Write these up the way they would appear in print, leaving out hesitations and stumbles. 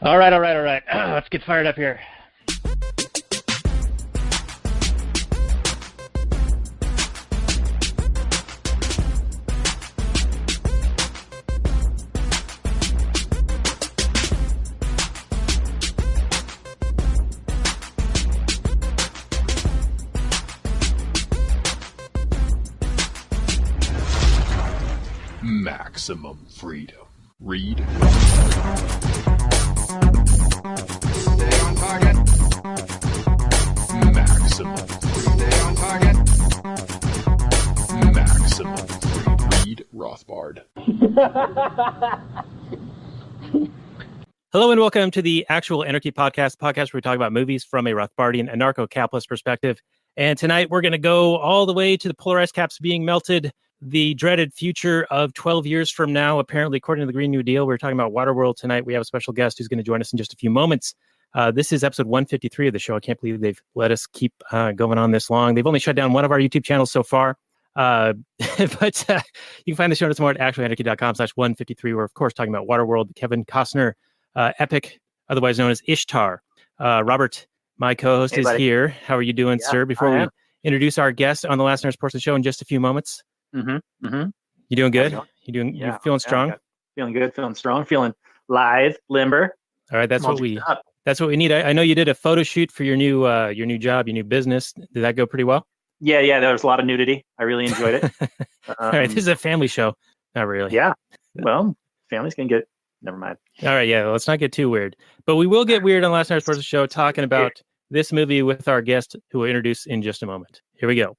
All right. Let's get fired up here. Maximum freedom. Read. Stay on target. Maximum. Stay on target. Maximum freedom. Read Rothbard. Hello and welcome to the Actual Anarchy podcast where we talk about movies from a Rothbardian Anarcho-Capitalist perspective. And tonight we're going to go all the way to the polarized caps being melted, the dreaded future of 12 years from now, apparently, according to the Green New Deal. We're talking about Waterworld tonight. We have a special guest who's going to join us in just a few moments. This is episode 153 of the show. I can't believe they've let us keep going on this long. They've only shut down one of our YouTube channels so far. But you can find the show notes more at actualanarchy.com/153. We're, of course, talking about Waterworld, Kevin Costner, epic, otherwise known as Ishtar. Robert, my co-host, is here. How are you doing, sir? Before we introduce our guest on the Last Nurse portion of the show in just a few moments. You doing good? You feeling strong? Feeling good, feeling strong, feeling lithe, limber. All right, that's what we need. I know you did a photo shoot for your new job, your new business. Did that go pretty well? Yeah, there was a lot of nudity. I really enjoyed it. All right, this is a family show. Not really. Yeah. Well, families can get. Never mind. All right, yeah, let's not get too weird. But we will get weird on Last Night's Person Show talking about this movie with our guest, who we'll introduce in just a moment. Here we go.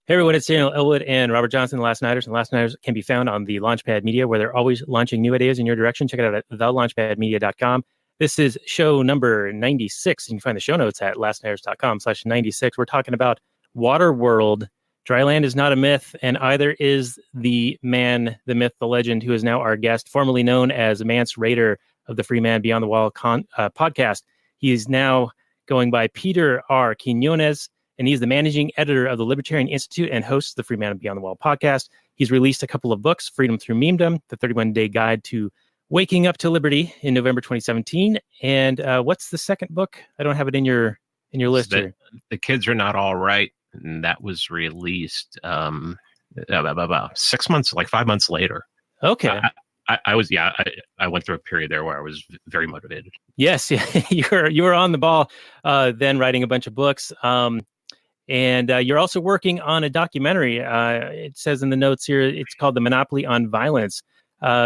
Hey everyone, it's Daniel Elwood and Robert Johnson, The Last Nighters. And Last Nighters can be found on the Launchpad Media, where they're always launching new ideas in your direction. Check it out at thelaunchpadmedia.com. This is show number 96. You can find the show notes at lastnighters.com/96. We're talking about Waterworld. Dryland is not a myth, and either is the man, the myth, the legend, who is now our guest, formerly known as Mance Rayder of the Free Man Beyond the Wall podcast. He is now going by Peter R. Quinones, and he's the managing editor of the Libertarian Institute and hosts the Free Man Beyond the Wall podcast. He's released a couple of books, Freedom Through Memedom, the 31-Day Guide to Waking Up to Liberty in November 2017. And what's the second book? I don't have it in your list here. The Kids Are Not All Right, and that was released about 6 months, like 5 months later. Okay. I went through a period there where I was very motivated. Yes, you were on the ball then, writing a bunch of books. And you're also working on a documentary. It says in the notes here, it's called The Monopoly on Violence.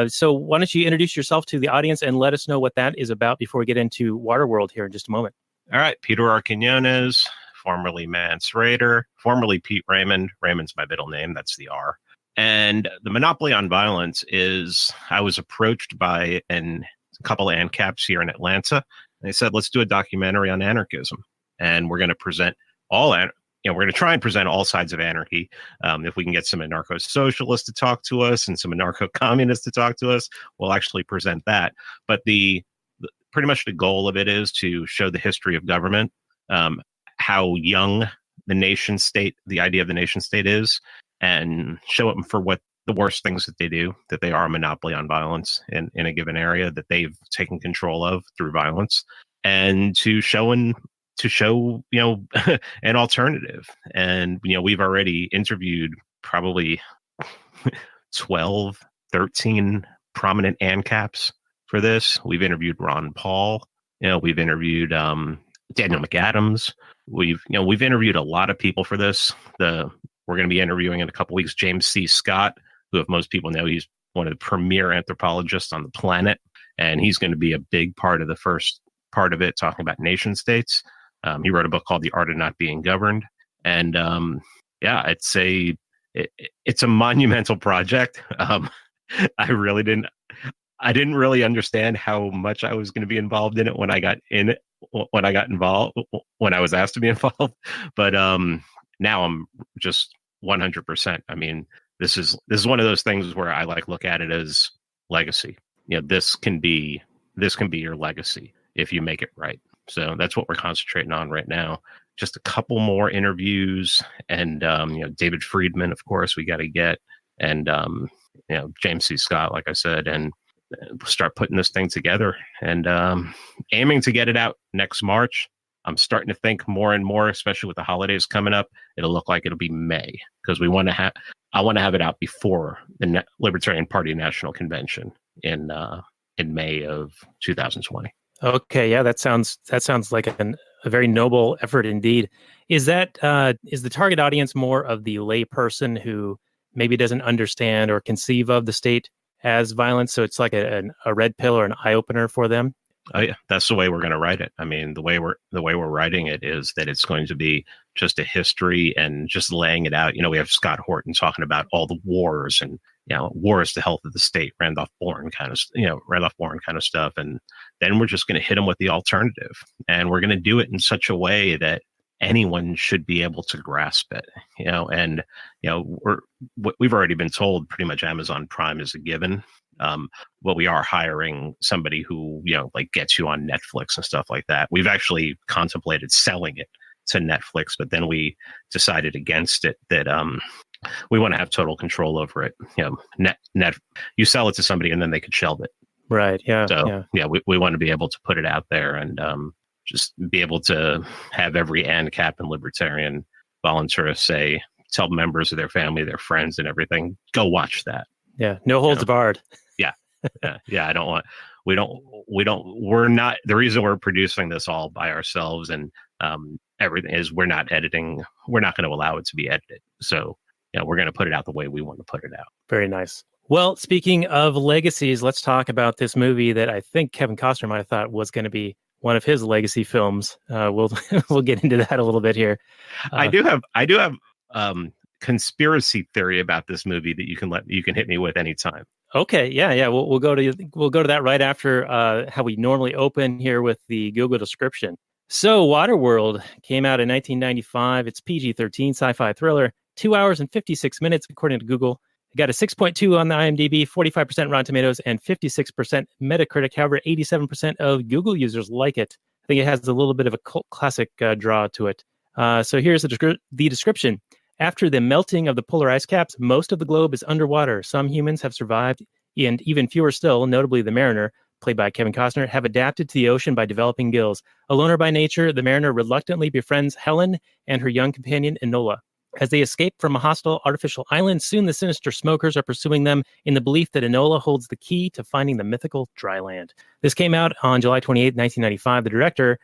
So why don't you introduce yourself to the audience and let us know what that is about before we get into Waterworld here in just a moment. All right. Peter R. Quinones, formerly Mance Rayder, formerly Pete Raymond. Raymond's my middle name. That's the R. And The Monopoly on Violence is, I was approached by a couple of ANCAPs here in Atlanta. And they said, let's do a documentary on anarchism. And we're going to present we're going to try and present all sides of anarchy. If we can get some anarcho-socialists to talk to us and some anarcho-communists to talk to us, we'll actually present that. But pretty much the goal of it is to show the history of government, how young the nation state, the idea of the nation state is, and show them for what the worst things that they do, that they are a monopoly on violence in a given area that they've taken control of through violence, and to show an alternative. And we've already interviewed probably 13 prominent ANCAPs for this. We've interviewed Ron Paul. We've interviewed Daniel McAdams. We've interviewed a lot of people for this. We're going to be interviewing in a couple weeks James C. Scott, who, if most people know, he's one of the premier anthropologists on the planet, and he's going to be a big part of the first part of it, talking about nation states. He wrote a book called The Art of Not Being Governed. And it's a monumental project. I didn't really understand how much I was going to be involved in it when I got involved, when I was asked to be involved. But now I'm just 100%. I mean, this is one of those things where I look at it as legacy. This can be this can be your legacy if you make it right. So that's what we're concentrating on right now. Just a couple more interviews, and David Friedman, of course, we got to get, and James C. Scott, like I said, and start putting this thing together, and aiming to get it out next March. I'm starting to think more and more, especially with the holidays coming up, it'll look like it'll be May, because I want to have it out before the Libertarian Party National Convention in May of 2020. Okay, yeah, that sounds like a very noble effort indeed. Is the target audience more of the lay person who maybe doesn't understand or conceive of the state as violence? So it's like a red pill or an eye opener for them. Oh yeah, that's the way we're going to write it. I mean, the way we're writing it is that it's going to be just a history and just laying it out. We have Scott Horton talking about all the wars and war is the health of the state, Randolph Bourne kind of stuff, and then we're just going to hit them with the alternative, and we're going to do it in such a way that anyone should be able to grasp it. We've already been told pretty much Amazon Prime is a given. But we are hiring somebody who, gets you on Netflix and stuff like that. We've actually contemplated selling it to Netflix, but then we decided against it, that we want to have total control over it. You sell it to somebody and then they could shelve it. Right. Yeah. So we want to be able to put it out there and just be able to have every ANCAP and libertarian voluntarist tell members of their family, their friends and everything, go watch that. Yeah. No holds barred. Yeah. We're not, the reason we're producing this all by ourselves and everything is we're not editing. We're not going to allow it to be edited. So, we're going to put it out the way we want to put it out. Very nice. Well, speaking of legacies, let's talk about this movie that I think Kevin Costner might have thought was going to be one of his legacy films. We'll get into that a little bit here. I do have conspiracy theory about this movie that you can hit me with anytime. Okay, yeah. We'll go to that right after how we normally open here with the Google description. So, Waterworld came out in 1995. It's PG-13 sci-fi thriller, 2 hours and 56 minutes according to Google. It got a 6.2 on the IMDb, 45% Rotten Tomatoes, and 56% Metacritic. However, 87% of Google users like it. I think it has a little bit of a cult classic draw to it. So here's the description. After the melting of the polar ice caps, most of the globe is underwater. Some humans have survived, and even fewer still, notably the mariner, played by Kevin Costner, have adapted to the ocean by developing gills. A loner by nature, the mariner reluctantly befriends Helen and her young companion, Enola. As they escape from a hostile artificial island, soon the sinister smokers are pursuing them in the belief that Enola holds the key to finding the mythical dry land. This came out on July 28, 1995. The director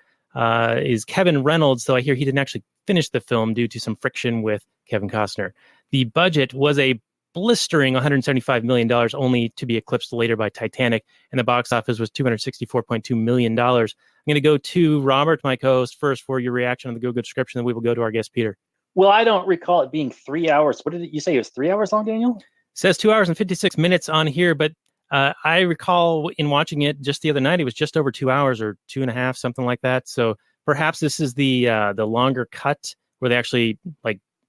is Kevin Reynolds, though I hear he didn't actually finish the film due to some friction with Kevin Costner. The budget was a blistering $175 million, only to be eclipsed later by Titanic, and the box office was $264.2 million. I'm going to go to Robert, my co-host, first for your reaction on the Google description, then we will go to our guest, Peter. Well, I don't recall it being 3 hours. What did you say? It was 3 hours long, Daniel? It says 2 hours and 56 minutes on here, but I recall in watching it just the other night, it was just over 2 hours or 2.5, something like that. So perhaps this is the longer cut where they actually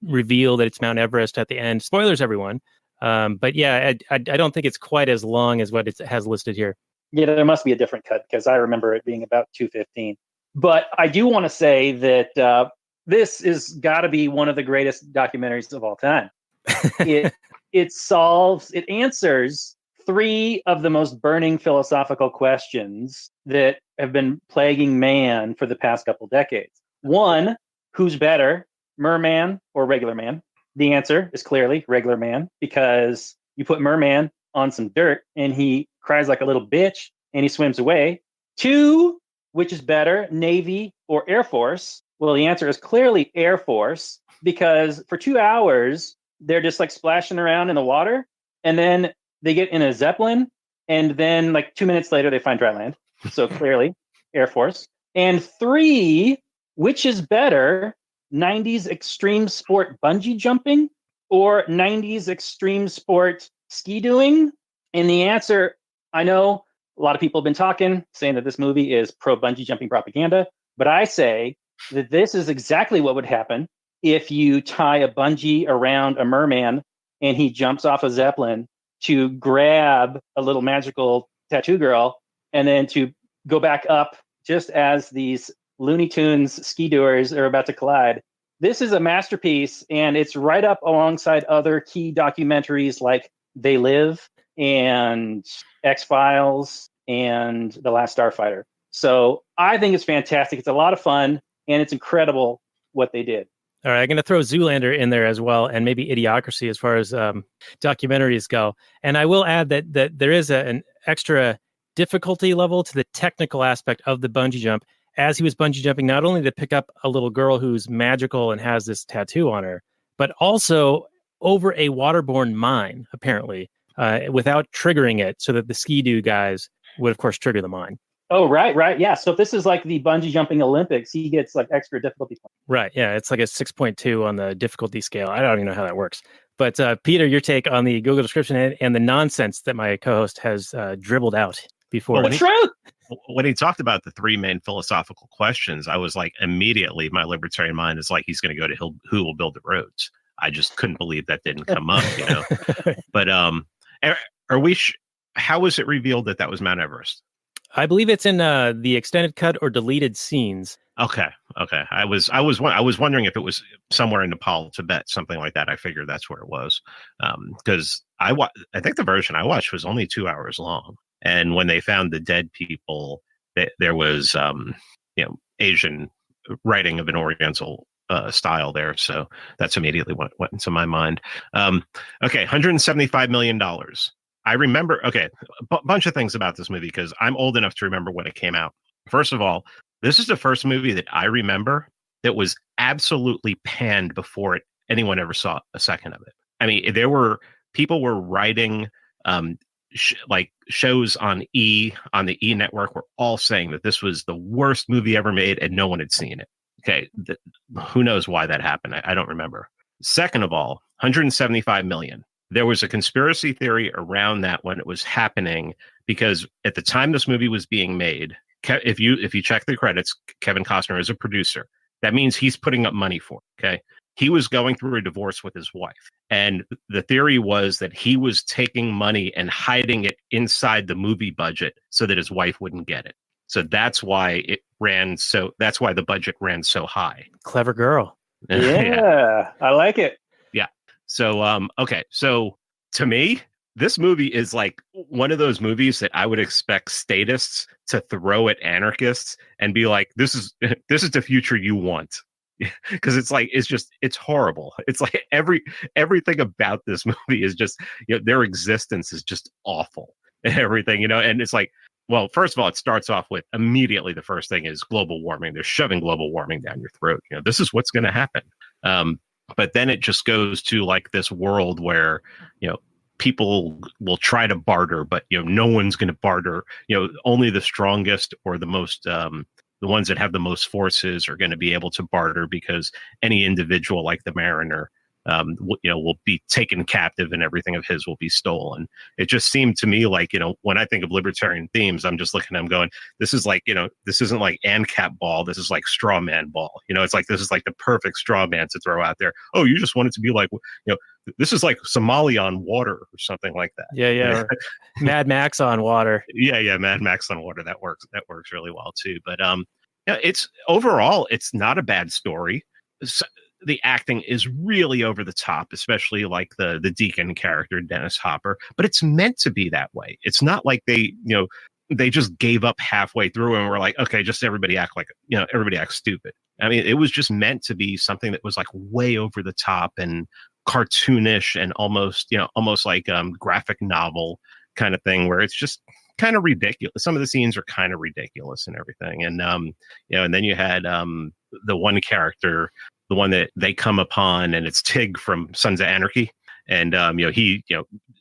reveal that it's Mount Everest at the end. Spoilers, everyone. But yeah, I don't think it's quite as long as what it has listed here. Yeah, there must be a different cut because I remember it being about 2:15. But I do want to say that this is got to be one of the greatest documentaries of all time. It answers three of the most burning philosophical questions that have been plaguing man for the past couple decades. One, who's better, merman or regular man? The answer is clearly regular man, because you put merman on some dirt and he cries like a little bitch and he swims away. Two, which is better, Navy or Air Force? Well, the answer is clearly Air Force, because for 2 hours, they're just splashing around in the water, and then they get in a Zeppelin, and then 2 minutes later, they find dry land. So clearly Air Force. And three, which is better, 90s extreme sport bungee jumping or 90s extreme sport ski doing? And the answer, I know a lot of people have been talking, saying that this movie is pro bungee jumping propaganda, but I say that this is exactly what would happen if you tie a bungee around a merman and he jumps off a Zeppelin to grab a little magical tattoo girl and then to go back up just as these Looney Tunes ski-doers are about to collide. This is a masterpiece, and it's right up alongside other key documentaries like They Live and X-Files and The Last Starfighter. So I think it's fantastic. It's a lot of fun, and it's incredible what they did. All right, I'm going to throw Zoolander in there as well, and maybe Idiocracy as far as documentaries go. And I will add that there is an extra difficulty level to the technical aspect of the bungee jump. As he was bungee jumping, not only to pick up a little girl who's magical and has this tattoo on her, but also over a waterborne mine, apparently, without triggering it, so that the ski-doo guys would, of course, trigger the mine. Oh, right. Yeah. So if this is like the bungee jumping Olympics, he gets like extra difficulty points. Right. Yeah. It's like a 6.2 on the difficulty scale. I don't even know how that works. But Peter, your take on the Google description and the nonsense that my co-host has dribbled out before. The truth. When he talked about the three main philosophical questions, I was like, immediately, my libertarian mind is like, he's going to go to who will build the roads. I just couldn't believe that didn't come up, you know. But are we? How was it revealed that was Mount Everest? I believe it's in the extended cut or deleted scenes. Okay. I was wondering if it was somewhere in Nepal, Tibet, something like that. I figured that's where it was, because I think the version I watched was only 2 hours long. And when they found the dead people, there was Asian writing of an Oriental style there. So that's immediately what went into my mind. Okay, $175 million. I remember, a bunch of things about this movie because I'm old enough to remember when it came out. First of all, this is the first movie that I remember that was absolutely panned before anyone ever saw a second of it. I mean, people were writing shows on the E network were all saying that this was the worst movie ever made and no one had seen it. Okay, who knows why that happened? I don't remember. Second of all, 175 million. There was a conspiracy theory around that when it was happening, because at the time this movie was being made, if you check the credits, Kevin Costner is a producer. That means he's putting up money for it. Okay. He was going through a divorce with his wife. And the theory was that he was taking money and hiding it inside the movie budget so that his wife wouldn't get it. So that's why that's why the budget ran so high. Clever girl. Yeah. I like it. Yeah. So, so to me, this movie is like one of those movies that I would expect statists to throw at anarchists and be like, this is the future you want. Because it's horrible. It's like everything about this movie is just, their existence is just awful and everything, and it's like, well, first of all, it starts off with immediately the first thing is global warming. They're shoving global warming down your throat. This is what's going to happen. But then it just goes to like this world where, people will try to barter, but, no one's going to barter. Only the strongest or the most, the ones that have the most forces are going to be able to barter, because any individual like the Mariner, will be taken captive and everything of his will be stolen. It just seemed to me like, when I think of libertarian themes, I'm just looking at them going, this is like, this isn't like ANCAP ball. This is like straw man ball. It's like, this is like the perfect straw man to throw out there. Oh, you just want it to be like, this is like Somalia on water or something like that. Yeah. Mad Max on water. Yeah. Mad Max on water. That works really well too. But it's overall, it's not a bad story. The acting is really over the top, especially like the Deacon character, Dennis Hopper, but it's meant to be that way. It's not like they just gave up halfway through and were like, okay, just everybody act stupid. I mean, it was just meant to be something that was like way over the top and cartoonish and almost like graphic novel kind of thing, where it's just kind of ridiculous. Some of the scenes are kind of ridiculous and everything. And, and then you had the one character, the one that they come upon, and it's Tig from Sons of Anarchy. And,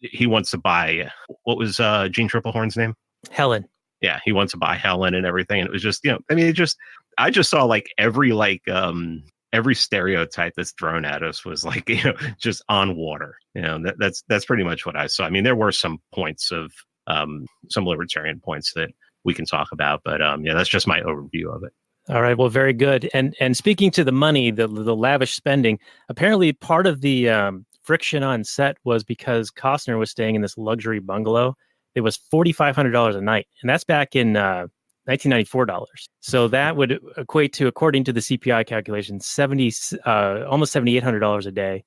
he wants to buy, what was Gene Triplehorn's name? Helen. Yeah. He wants to buy Helen and everything. And it was just, I just saw like every stereotype that's thrown at us was like, just on water. That's pretty much what I saw. I mean, there were some points of, some libertarian points that we can talk about, but that's just my overview of it. All right. Well, very good. And speaking to the money, the lavish spending, apparently part of the friction on set was because Costner was staying in this luxury bungalow it was $4,500 a night, and that's back in $1994. So that would equate to, according to the CPI calculation, almost $7,800 a day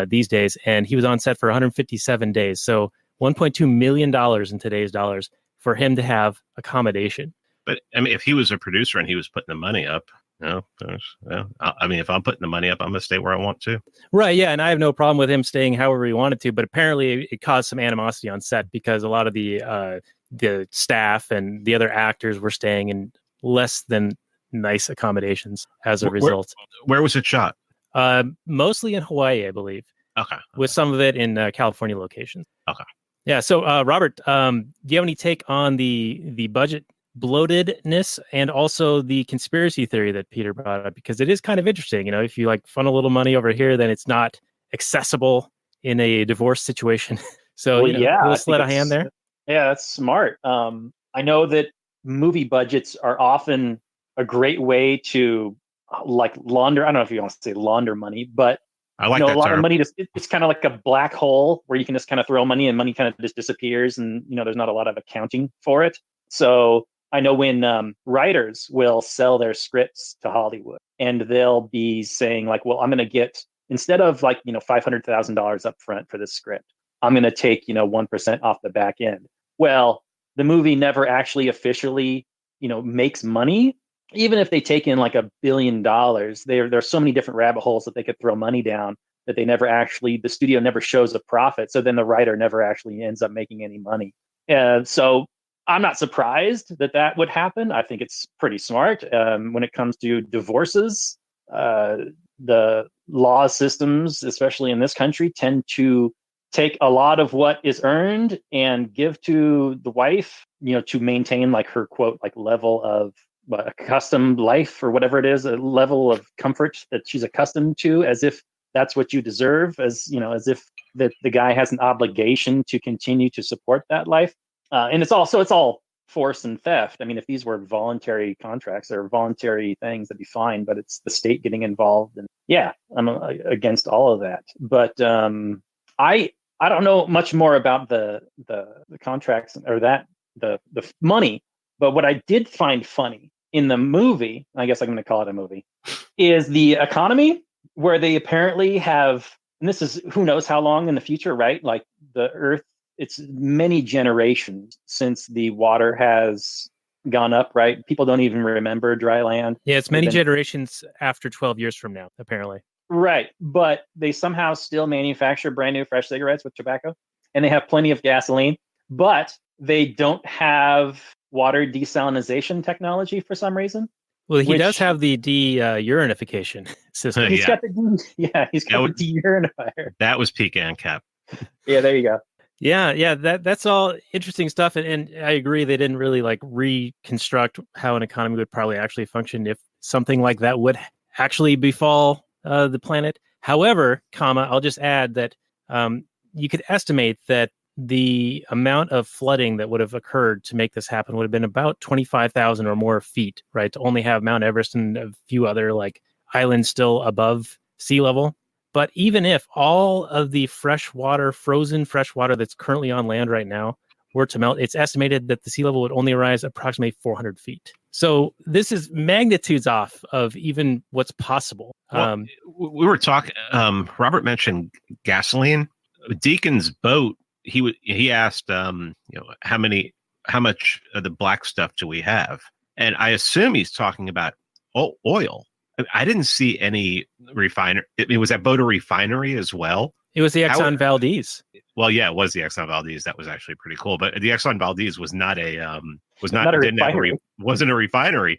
these days. And he was on set for 157 days. So $1.2 million in today's dollars for him to have accommodation. But I mean, if he was a producer and he was putting the money up, I mean, if I'm putting the money up, I'm going to stay where I want to. Right. Yeah. And I have no problem with him staying however he wanted to. But apparently it caused some animosity on set because a lot of the staff and the other actors were staying in less than nice accommodations as a result. Where was it shot? Mostly in Hawaii, I believe. Okay. With some of it in California locations. Okay. Yeah. So, Robert, do you have any take on the budget bloatedness and also the conspiracy theory that Peter brought up? Because it is kind of interesting. You know, if you like funnel a little money over here, then it's not accessible in a divorce situation. So, let's let a hand there. Yeah, that's smart. I know that movie budgets are often a great way to like launder. I don't know if you want to say launder money, but I like a that lot term. of money. It's kind of like a black hole where you can just kind of throw money and money kind of just disappears, and there's not a lot of accounting for it. So I know when writers will sell their scripts to Hollywood, and they'll be saying like, "Well, I'm going to get, instead of like $500,000 up front for this script, I'm going to take 1% off the back end." Well, the movie never actually officially makes money. Even if they take in like $1 billion, there's so many different rabbit holes that they could throw money down that the studio never shows a profit. So then the writer never actually ends up making any money. So I'm not surprised that would happen. I think it's pretty smart. When it comes to divorces, the law systems, especially in this country, tend to take a lot of what is earned and give to the wife, to maintain like her quote, like level of accustomed life or whatever it is, a level of comfort that she's accustomed to, as if that's what you deserve, as if the guy has an obligation to continue to support that life. And it's all force and theft. I mean, if these were voluntary contracts or voluntary things, that'd be fine, but it's the state getting involved. And yeah, I'm against all of that. But I don't know much more about the contracts or the money, but what I did find funny in the movie, I guess I'm going to call it a movie, is the economy, where they apparently have, and this is who knows how long in the future, right? Like the Earth, it's many generations since the water has gone up, right? People don't even remember dry land. Yeah, it's many generations after 12 years from now, apparently. Right. But they somehow still manufacture brand new fresh cigarettes with tobacco, and they have plenty of gasoline, but they don't have water desalination technology for some reason. Well, he does have the de-urinification system. He's got the de-urinifier. That was peak ANCAP. Yeah, there you go. Yeah, that's all interesting stuff, and I agree they didn't really like reconstruct how an economy would probably actually function if something like that would actually befall the planet. However, I'll just add that you could estimate that the amount of flooding that would have occurred to make this happen would have been about 25,000 or more feet, right? To only have Mount Everest and a few other like islands still above sea level. But even if all of the frozen fresh water that's currently on land right now were to melt, it's estimated that the sea level would only rise approximately 400 feet. So this is magnitudes off of even what's possible. Well, we were talking, Robert mentioned gasoline. Deacon's boat, he asked, how much of the black stuff do we have? And I assume he's talking about oil. I didn't see any refinery. Was that boat a refinery as well? It was the Exxon Valdez. Well, yeah, it was the Exxon Valdez. That was actually pretty cool. But the Exxon Valdez was not wasn't a refinery.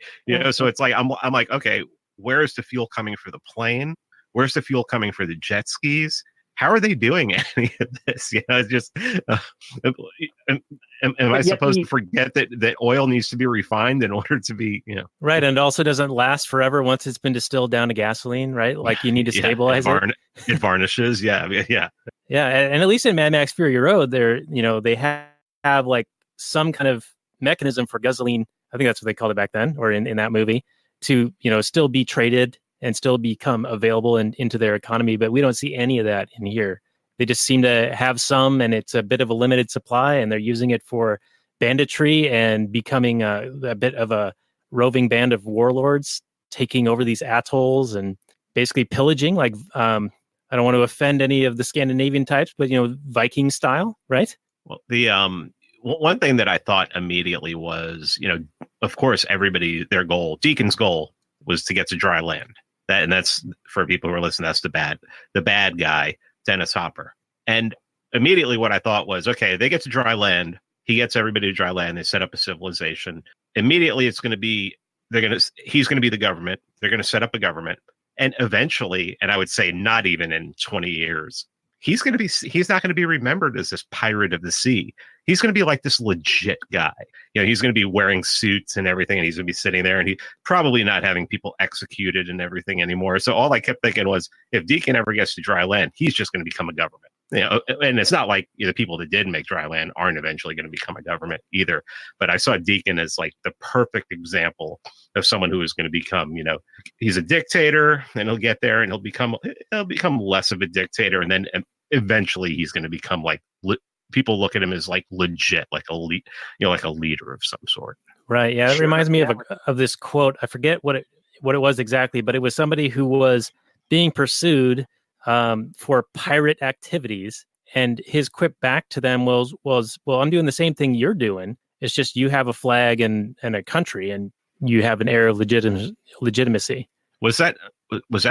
So it's like I'm like, okay, where is the fuel coming for the plane? Where's the fuel coming for the jet skis? How are they doing any of this? It's just, am I supposed to forget that oil needs to be refined in order to be, Right. And it also doesn't last forever once it's been distilled down to gasoline, right? Like you need to stabilize it. It varnishes. Yeah. Yeah. And at least in Mad Max Fury Road, they have like some kind of mechanism for gasoline. I think that's what they called it back then, or in that movie, to, still be traded and still become available into their economy. But we don't see any of that in here. They just seem to have some, and it's a bit of a limited supply, and they're using it for banditry and becoming a bit of a roving band of warlords, taking over these atolls and basically pillaging. Like, I don't want to offend any of the Scandinavian types, but Viking style, right? Well, the one thing that I thought immediately was, of course, their goal, Deacon's goal, was to get to dry land. That's for people who are listening. That's the bad guy, Dennis Hopper. And immediately, what I thought was, okay, they get to dry land. He gets everybody to dry land. They set up a civilization. Immediately, he's going to be the government. They're going to set up a government, and eventually, and I would say not even in 20 years, he's not going to be remembered as this pirate of the sea. He's going to be like this legit guy. He's going to be wearing suits and everything, and he's going to be sitting there, and he probably not having people executed and everything anymore. So all I kept thinking was, if Deacon ever gets to dry land, he's just going to become a government. And it's not like the people that did make dry land aren't eventually going to become a government either. But I saw Deacon as like the perfect example of someone who is going to become, he's a dictator, and he'll get there, and he'll become less of a dictator, and then eventually he's going to become like people look at him as like legit, like a leader of some sort. Right. Yeah. It reminds me of this quote. I forget what it was exactly, but it was somebody who was being pursued for pirate activities, and his quip back to them was, well, I'm doing the same thing you're doing. It's just you have a flag and a country, and you have an air of legitimacy. Was that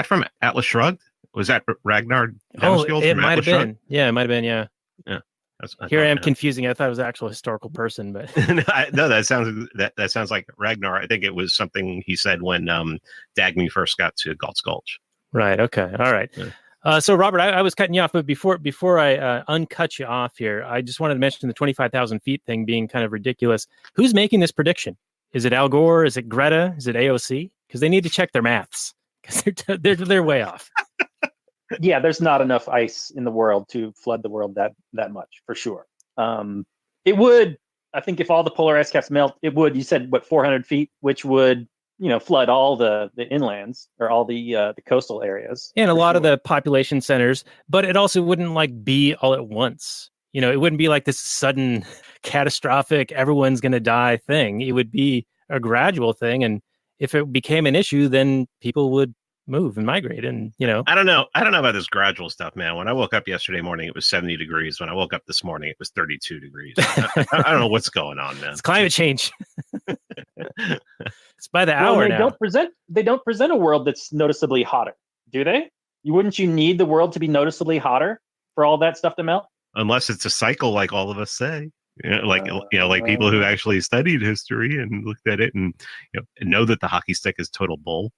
from Atlas Shrugged? Was that Ragnar? It might have been. Yeah, it might have been. Yeah. Yeah. Here I am confusing. I thought it was an actual historical person, but no, that sounds like Ragnar. I think it was something he said when Dagny first got to Galt's Gulch. Right. Okay. All right. Yeah. So Robert, I was cutting you off, but before I uncut you off here, I just wanted to mention the 25,000 feet thing being kind of ridiculous. Who's making this prediction? Is it Al Gore? Is it Greta? Is it AOC? Because they need to check their maths, because they're way off. Yeah, there's not enough ice in the world to flood the world that much, for sure. It would, I think, if all the polar ice caps melt, it would. You said 400 feet, which would flood all the inlands or all the coastal areas, and a lot of the population centers. But it also wouldn't be all at once. It wouldn't be like this sudden catastrophic, everyone's going to die thing. It would be a gradual thing, and if it became an issue, then people would move and migrate. And I don't know about this gradual stuff, man. When I woke up yesterday morning, it was 70 degrees. When I woke up this morning, it was 32 degrees. I don't know what's going on, man. It's climate change. It's by the hour now. They don't present a world that's noticeably hotter, do they? Wouldn't you need the world to be noticeably hotter for all that stuff to melt? Unless it's a cycle, like all of us say. Like people who actually studied history and looked at it and know that the hockey stick is total bull.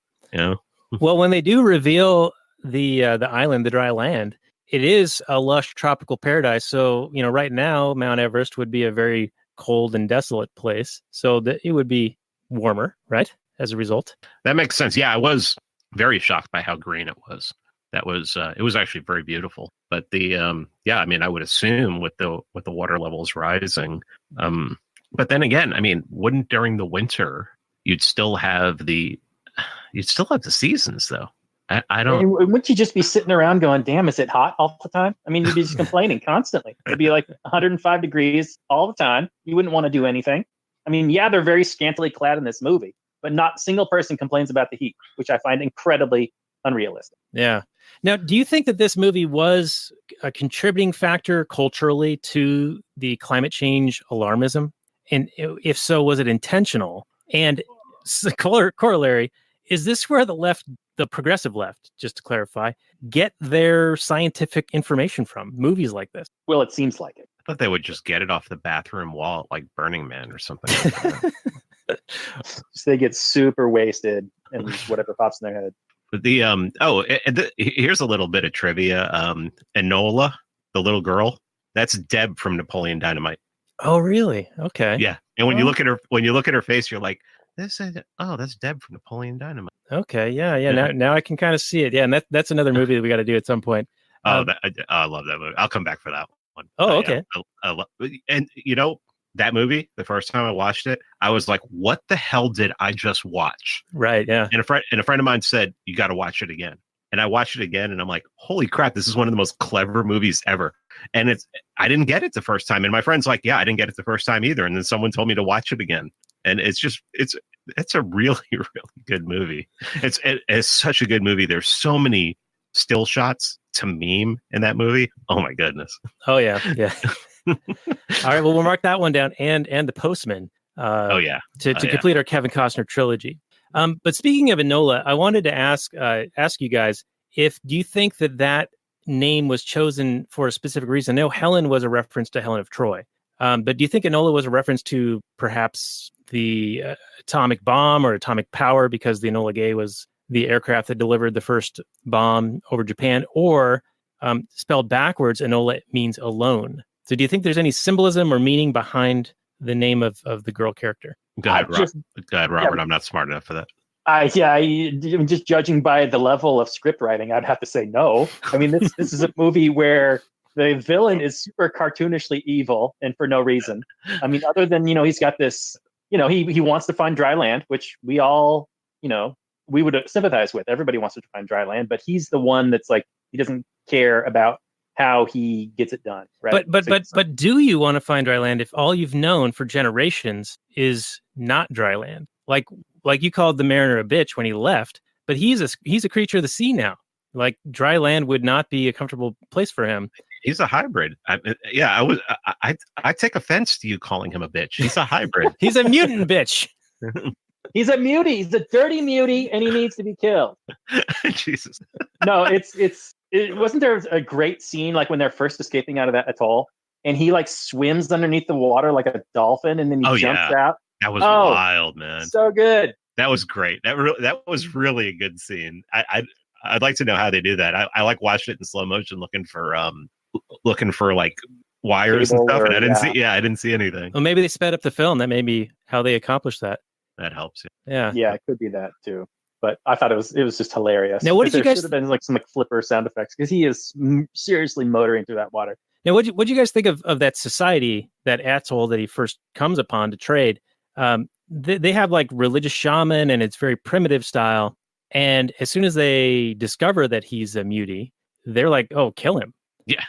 Well, when they do reveal the island, the dry land, it is a lush tropical paradise. So, right now, Mount Everest would be a very cold and desolate place. So that it would be warmer, right? As a result. That makes sense. Yeah, I was very shocked by how green it was. It was actually very beautiful. But I would assume with the water levels rising. But then again, wouldn't during the winter you'd still have the seasons, though. I don't. Wouldn't you just be sitting around going, "Damn, is it hot all the time?" You'd be just complaining constantly. It'd be like 105 degrees all the time. You wouldn't want to do anything. They're very scantily clad in this movie, but not a single person complains about the heat, which I find incredibly unrealistic. Yeah. Now, do you think that this movie was a contributing factor culturally to the climate change alarmism? And if so, was it intentional? And corollary, is this where the progressive left, just to clarify, get their scientific information from? Movies like this? Well, it seems like it. I thought they would just get it off the bathroom wall, like Burning Man or something. So they get super wasted and whatever pops in their head. But here's a little bit of trivia. Enola, the little girl, that's Deb from Napoleon Dynamite. Oh, really? Okay. Yeah. And when you look at her face, you're like, that's Deb from Napoleon Dynamite. Okay. Yeah. Now I can kind of see it. Yeah. And that's another movie that we got to do at some point. I love that movie. I'll come back for that one. Oh, okay. And that movie, the first time I watched it, I was like, what the hell did I just watch? Right. Yeah. And a friend of mine said, you got to watch it again. And I watched it again, and I'm like, holy crap, this is one of the most clever movies ever. And I didn't get it the first time. And my friend's like, yeah, I didn't get it the first time either. And then someone told me to watch it again. And it's a really, really good movie. It's such a good movie. There's so many still shots to meme in that movie. Oh my goodness. Oh yeah. All right, well, we'll mark that one down, and The Postman. To complete our Kevin Costner trilogy. But speaking of Enola, I wanted to ask you guys, do you think that name was chosen for a specific reason? I know Helen was a reference to Helen of Troy, but do you think Enola was a reference to perhaps the atomic bomb or atomic power, because the Enola Gay was the aircraft that delivered the first bomb over Japan, or spelled backwards, Enola means alone? So do you think there's any symbolism or meaning behind the name of the girl character? Go ahead, Robert. Yeah. I'm not smart enough for that. I'm just judging by the level of script writing, I'd have to say no. I mean, this is a movie where the villain is super cartoonishly evil and for no reason. I mean, other than, he's got this, he wants to find dry land, which we all, we would sympathize with. Everybody wants to find dry land, but he's the one that's like, he doesn't care about how he gets it done. Right? But do you want to find dry land if all you've known for generations is not dry land? Like you called the mariner a bitch when he left, but he's a creature of the sea now. Like, dry land would not be a comfortable place for him. He's a hybrid. I take offense to you calling him a bitch. He's a hybrid. He's a mutant bitch. He's a mutie. He's a dirty mutie, and he needs to be killed. Jesus. No, it wasn't there a great scene like when they're first escaping out of that atoll, and he like swims underneath the water like a dolphin, and then he jumps out. That was wild, man. So good. That was great. That was really a good scene. I'd like to know how they do that. I like watched it in slow motion, looking for like wires and stuff, and I didn't see anything. Well, maybe they sped up the film. That may be how they accomplished that. That helps. Yeah, it could be that too. But I thought it was just hilarious. Now, what did you guys? Should have been like some flipper sound effects, because he is seriously motoring through that water. Now, what you guys think of that society, that atoll that he first comes upon to trade? They have like religious shaman, and it's very primitive style. And as soon as they discover that he's a mutie, they're like, "Oh, kill him!" Yeah,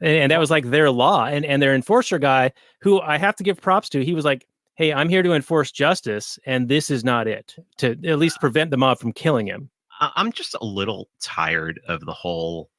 and that was like their law. And their enforcer guy, who I have to give props to, he was like, "Hey, I'm here to enforce justice, and this is not it, to at least prevent the mob from killing him." I'm just a little tired of the whole,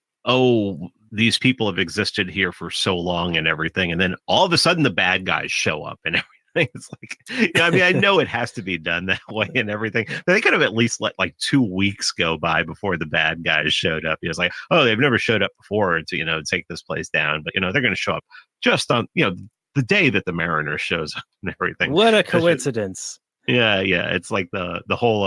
these people have existed here for so long and everything, and then all of a sudden the bad guys show up and everything. It's like, I mean, I know it has to be done that way and everything, but they could have at least let like 2 weeks go by before the bad guys showed up. It was like, they've never showed up before to, take this place down, but they're going to show up just on, the day that the mariner shows up and everything. What a coincidence. Yeah. It's like the whole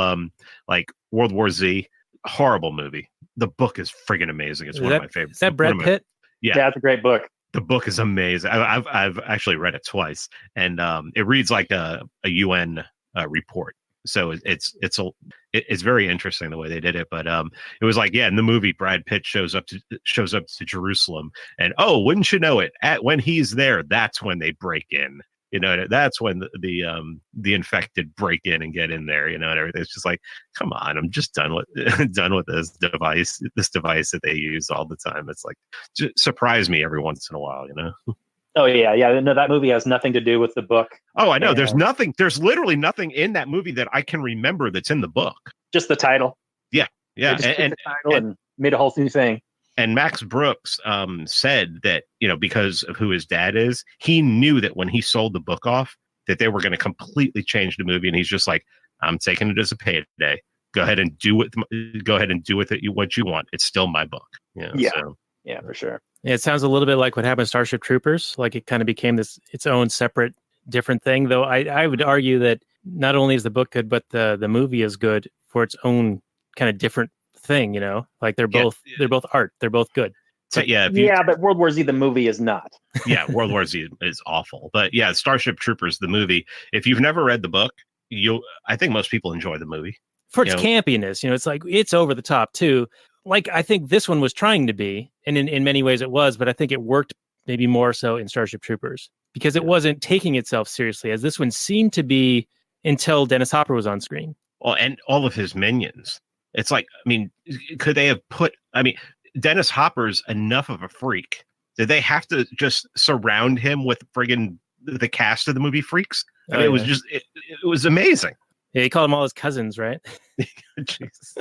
like World War Z, horrible movie. The book is friggin' amazing. It's one of my favorites. Is that Brad Pitt? Yeah, it's a great book. The book is amazing. I've actually read it twice, and it reads like a UN report. So it's very interesting the way they did it. But it was like, in the movie, Brad Pitt shows up to Jerusalem, and wouldn't you know it? When he's there, that's when they break in. That's when the infected break in and get in there. And everything. It's just like, come on, I'm just done with this device that they use all the time. It's like, just surprise me every once in a while. Oh yeah. No, that movie has nothing to do with the book. Oh, I know. There's literally nothing in that movie that I can remember that's in the book. Just the title. Yeah. And the title and made a whole new thing. And Max Brooks said that, because of who his dad is, he knew that when he sold the book off, that they were going to completely change the movie. And he's just like, I'm taking it as a payday. Go ahead and do with it what you want. It's still my book. Yeah, for sure. Yeah, it sounds a little bit like what happened to Starship Troopers. Like, it kind of became its own separate, different thing. Though I would argue that not only is the book good, but the movie is good for its own kind of different thing. Like they're both art. They're both good. So, but World War Z the movie is not. Yeah, World War Z is awful. But yeah, Starship Troopers the movie. If you've never read the book, I think most people enjoy the movie for its campiness. It's like, it's over the top too. Like, I think this one was trying to be, and in many ways it was, but I think it worked maybe more so in Starship Troopers because it wasn't taking itself seriously, as this one seemed to be until Dennis Hopper was on screen. Well, and all of his minions. It's like, I mean, could they have put? I mean, Dennis Hopper's enough of a freak. Did they have to just surround him with friggin' the cast of the movie Freaks? I mean, it was just it was amazing. Yeah, he called them all his cousins, right? Jesus.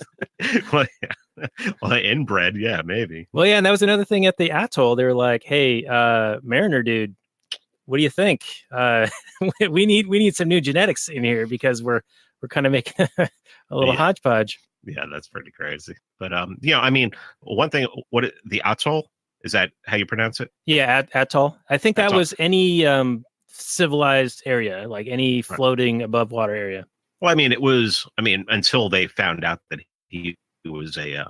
Well, yeah. Well, inbred, yeah, maybe. Well, yeah, and that was another thing at the atoll. They were like, "Hey, Mariner dude, what do you think? We need some new genetics in here because we're kind of making a little hodgepodge." Yeah, that's pretty crazy. But I mean, one thing, the atoll, is that how you pronounce it? Yeah, atoll. I think that Atoll. was any civilized area, like any floating above water area. Well, I mean, it was. I mean, until they found out that he was a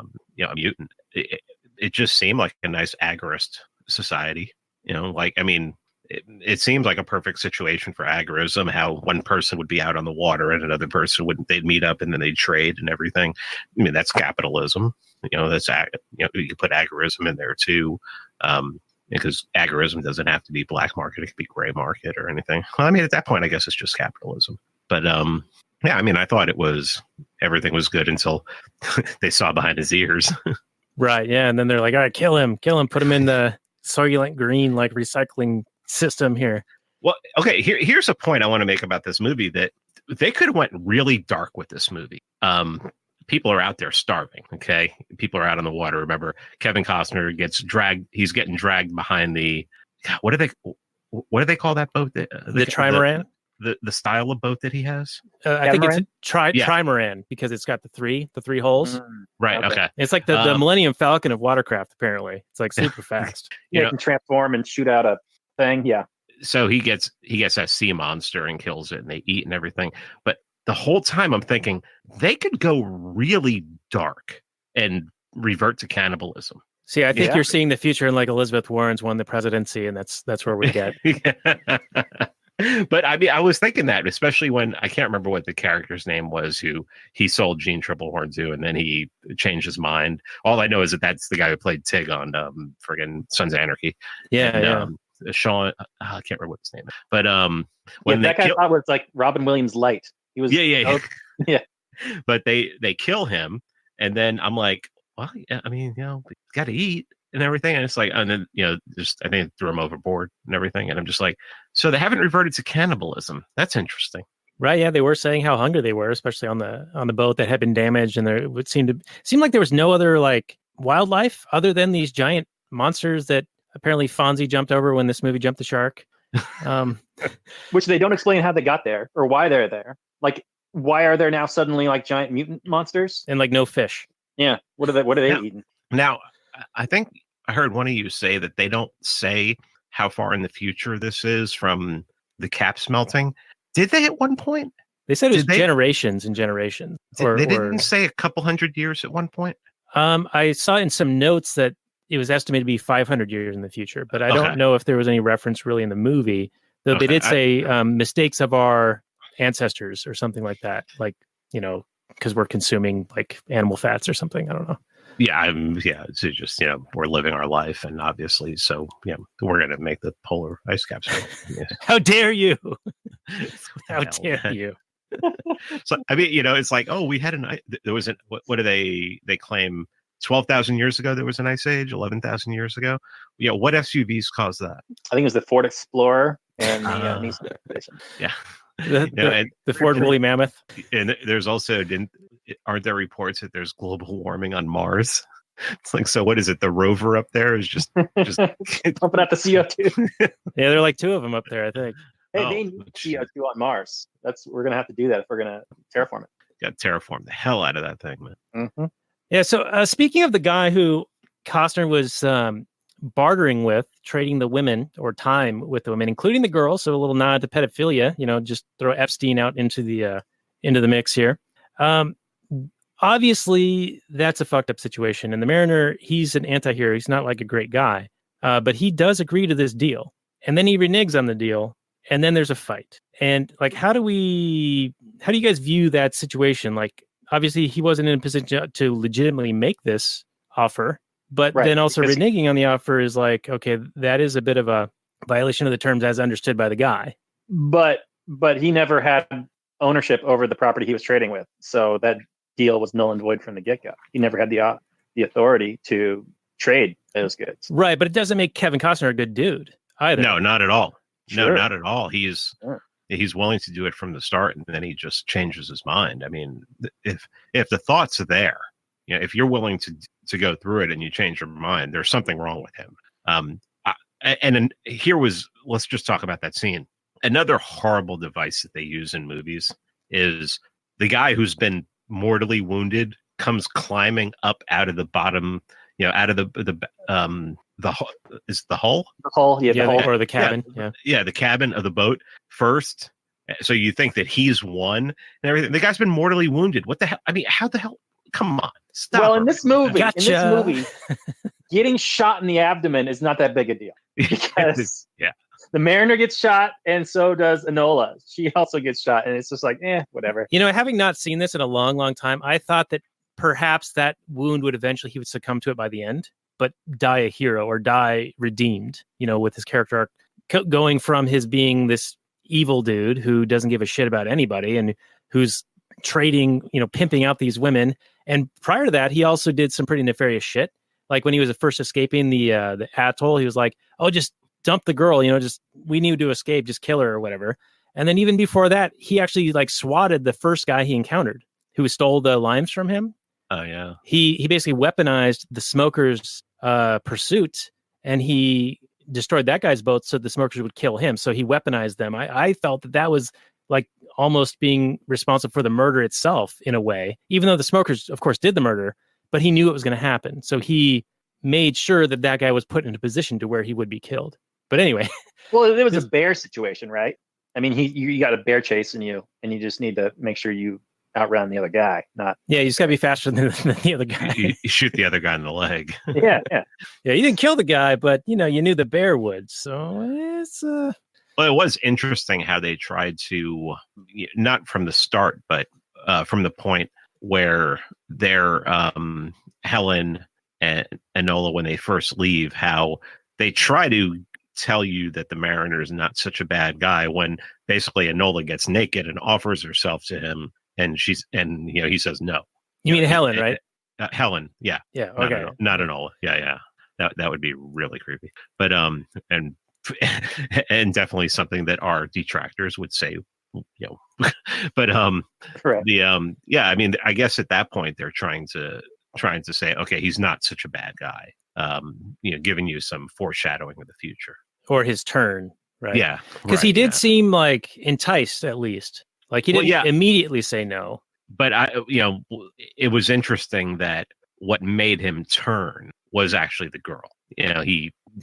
mutant, it just seemed like a nice agorist society. Like, I mean, it seemed like a perfect situation for agorism. How one person would be out on the water and another person wouldn't. They'd meet up and then they'd trade and everything. I mean, that's capitalism. That's you could put agorism in there too. Because agorism doesn't have to be black market; it could be gray market or anything. Well, I mean, at that point, I guess it's just capitalism. But yeah, I mean, I thought everything was good until they saw behind his ears. Right. Yeah, and then they're like, "All right, kill him, put him in the Soylent Green like recycling system here." Well, okay. Here's a point I want to make about this movie, that they could have went really dark with this movie. People are out there starving. Okay, people are out on the water. Remember, Kevin Costner gets dragged. He's getting dragged behind the. What do they call that boat? The trimaran. The style of boat that he has. I think it's a trimaran because it's got the three holes. Right. Okay. It's like the Millennium Falcon of watercraft. Apparently, it's like super fast. It can transform and shoot out a thing. Yeah. So he gets that sea monster and kills it, and they eat and everything. But the whole time I'm thinking they could go really dark and revert to cannibalism. See, I think you're seeing the future in like Elizabeth Warren's won the presidency, and that's where we get. But I mean, I was thinking that, especially when I can't remember what the character's name was who he sold Gene Triplehorn to, and then he changed his mind. All I know is that that's the guy who played Tig on friggin' Sons of Anarchy. Sean, I can't remember what his name is, but when that guy thought was like Robin Williams light. He was yeah. But they kill him, and then I'm like, well, yeah, I mean, we got to eat and everything, and it's like, and then just I think threw him overboard and everything, and I'm just like, so they haven't reverted to cannibalism. That's interesting, right? Yeah, they were saying how hungry they were, especially on the boat that had been damaged, and there would seem like there was no other like wildlife other than these giant monsters that apparently Fonzie jumped over when this movie jumped the shark. Which they don't explain how they got there or why they're there. Like, why are there now suddenly like giant mutant monsters and like no fish? Yeah, what are they eating? Now, I think I heard one of you say that they don't say how far in the future this is from the caps melting. Did they at one point? They said it was generations and generations. They didn't say a couple hundred years at one point? I saw in some notes that it was estimated to be 500 years in the future, but I don't know if there was any reference really in the movie. Though they did say mistakes of our ancestors or something like that, like, because we're consuming like animal fats or something. I don't know. Yeah, it's just, we're living our life, and obviously, so, we're going to make the polar ice caps. How dare you? How dare you? So, I mean, it's like, oh, we had there was what do they claim? 12,000 years ago, there was an ice age. 11,000 years ago. What SUVs caused that? I think it was the Ford Explorer and the Nissan Expedition. Yeah. The Ford Woolly Mammoth. And there's also, aren't there reports that there's global warming on Mars? It's like, so what is it? The rover up there is just pumping out the CO2. Yeah, there are like two of them up there, I think. Hey, they need CO2 on Mars. We're gonna have to do that if we're gonna terraform it. Got to terraform the hell out of that thing, man. Mm-hmm. Yeah. So speaking of the guy who Costner was bartering with, trading the women or time with the women, including the girls. So a little nod to pedophilia. Just throw Epstein out into the mix here. Obviously, that's a fucked up situation. And the Mariner, he's an anti-hero. He's not like a great guy, but he does agree to this deal, and then he reneges on the deal, and then there's a fight. And like, how do you guys view that situation? Like, obviously, he wasn't in a position to legitimately make this offer, but then also reneging on the offer is like, okay, that is a bit of a violation of the terms as understood by the guy. But he never had ownership over the property he was trading with, so that deal was null and void from the get-go. He never had the authority to trade those goods. Right, but it doesn't make Kevin Costner a good dude either. No, not at all. Sure. No, not at all. He's Sure. willing to do it from the start, and then he just changes his mind. I mean, if the thoughts are there, if you're willing to go through it and you change your mind, there's something wrong with him. Let's just talk about that scene. Another horrible device that they use in movies is the guy who's been mortally wounded comes climbing up out of the bottom, out of the is the hull? The hull, the hull or the cabin. Yeah, the cabin of the boat first. So you think that he's won and everything. The guy's been mortally wounded. What the hell? I mean, how the hell? Come on, stop. Well, in this movie, Gotcha. Getting shot in the abdomen is not that big a deal because yeah, the Mariner gets shot, and so does Enola. She also gets shot, and it's just like, whatever. Having not seen this in a long, long time, I thought that perhaps that wound he would succumb to it by the end, but die a hero or die redeemed, with his character arc going from his being this evil dude who doesn't give a shit about anybody and who's trading, pimping out these women. And prior to that, he also did some pretty nefarious shit. Like when he was first escaping the atoll, he was like, "Oh, just dump the girl, we need to escape, just kill her or whatever." And then even before that, he actually swatted the first guy he encountered who stole the limes from him. Oh yeah. He basically weaponized the smokers' pursuit, and he destroyed that guy's boat so the smokers would kill him. So he weaponized them. I felt that was like almost being responsible for the murder itself in a way, even though the smokers, of course, did the murder, but he knew it was going to happen. So he made sure that guy was put in a position to where he would be killed. But anyway. Well, it was a bear situation, right? I mean, you got a bear chasing you, and you just need to make sure you outrun the other guy. You just got to be faster than the other guy. You shoot the other guy in the leg. Yeah. You didn't kill the guy, but you knew the bear would. So it's Well, it was interesting how they tried to, not from the start, but from the point where they're Helen and Enola, when they first leave, how they try to tell you that the Mariner is not such a bad guy when basically Enola gets naked and offers herself to him, and he says no. You mean Helen, right? Helen, yeah. Yeah, okay. Not Enola. Yeah. That would be really creepy. But and definitely something that our detractors would say, but Correct. I mean, I guess at that point they're trying to say, okay, he's not such a bad guy. Giving you some foreshadowing of the future or his turn, right? Yeah, because he did seem like enticed, at least. Like he didn't immediately say no. But it was interesting that what made him turn was actually the girl.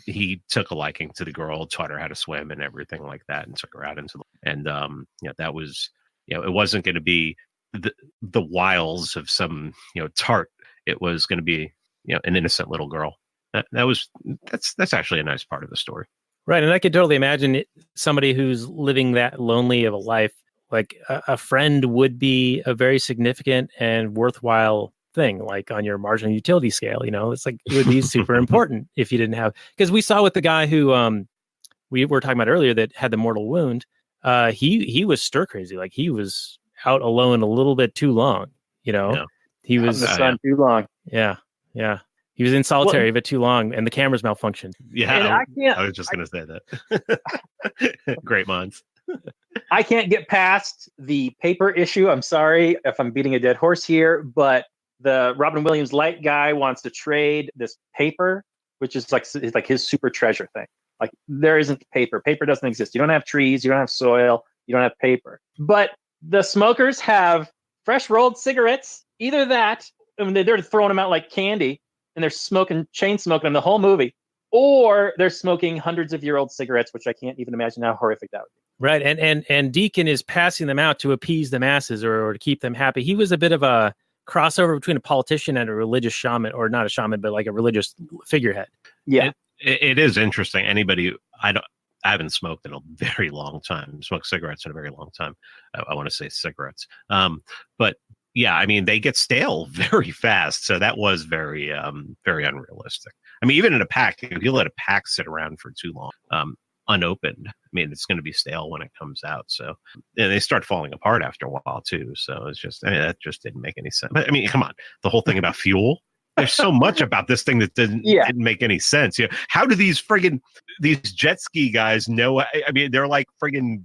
He took a liking to the girl, taught her how to swim and everything like that, and took her out into that was, it wasn't going to be the wiles of some tart. It was going to be an innocent little girl. That's actually a nice part of the story, right? And I could totally imagine somebody who's living that lonely of a life, like a friend would be a very significant and worthwhile thing, like on your marginal utility scale. It's like it would be super important if you didn't have, because we saw with the guy who we were talking about earlier that had the mortal wound. He was stir crazy, like he was out alone a little bit too long. He was in the sun too long. Yeah. He was in solitary but too long, and the cameras malfunctioned. Yeah, I was just going to say that. Great minds. I can't get past the paper issue. I'm sorry if I'm beating a dead horse here, but the Robin Williams light guy wants to trade this paper, which is like his super treasure thing. Like there isn't paper. Paper doesn't exist. You don't have trees. You don't have soil. You don't have paper. But the smokers have fresh rolled cigarettes. Either that, I mean, they're throwing them out like candy, and they're chain smoking them the whole movie, or they're smoking hundreds of year old cigarettes, which I can't even imagine how horrific that would be. Right. And Deacon is passing them out to appease the masses or to keep them happy. He was a bit of a crossover between a politician and a religious shaman, or not a shaman, but like a religious figurehead. Yeah. It is interesting. I haven't smoked in a very long time. Smoked cigarettes in a very long time. I want to say cigarettes. But yeah, I mean, they get stale very fast. So that was very, very unrealistic. I mean, even in a pack, if you let a pack sit around for too long, unopened. I mean, it's going to be stale when it comes out. So, and they start falling apart after a while too. So it's just, that just didn't make any sense. But I mean, come on, the whole thing about fuel. There's so much about this thing that didn't make any sense. How do these jet ski guys know? I mean, they're like friggin'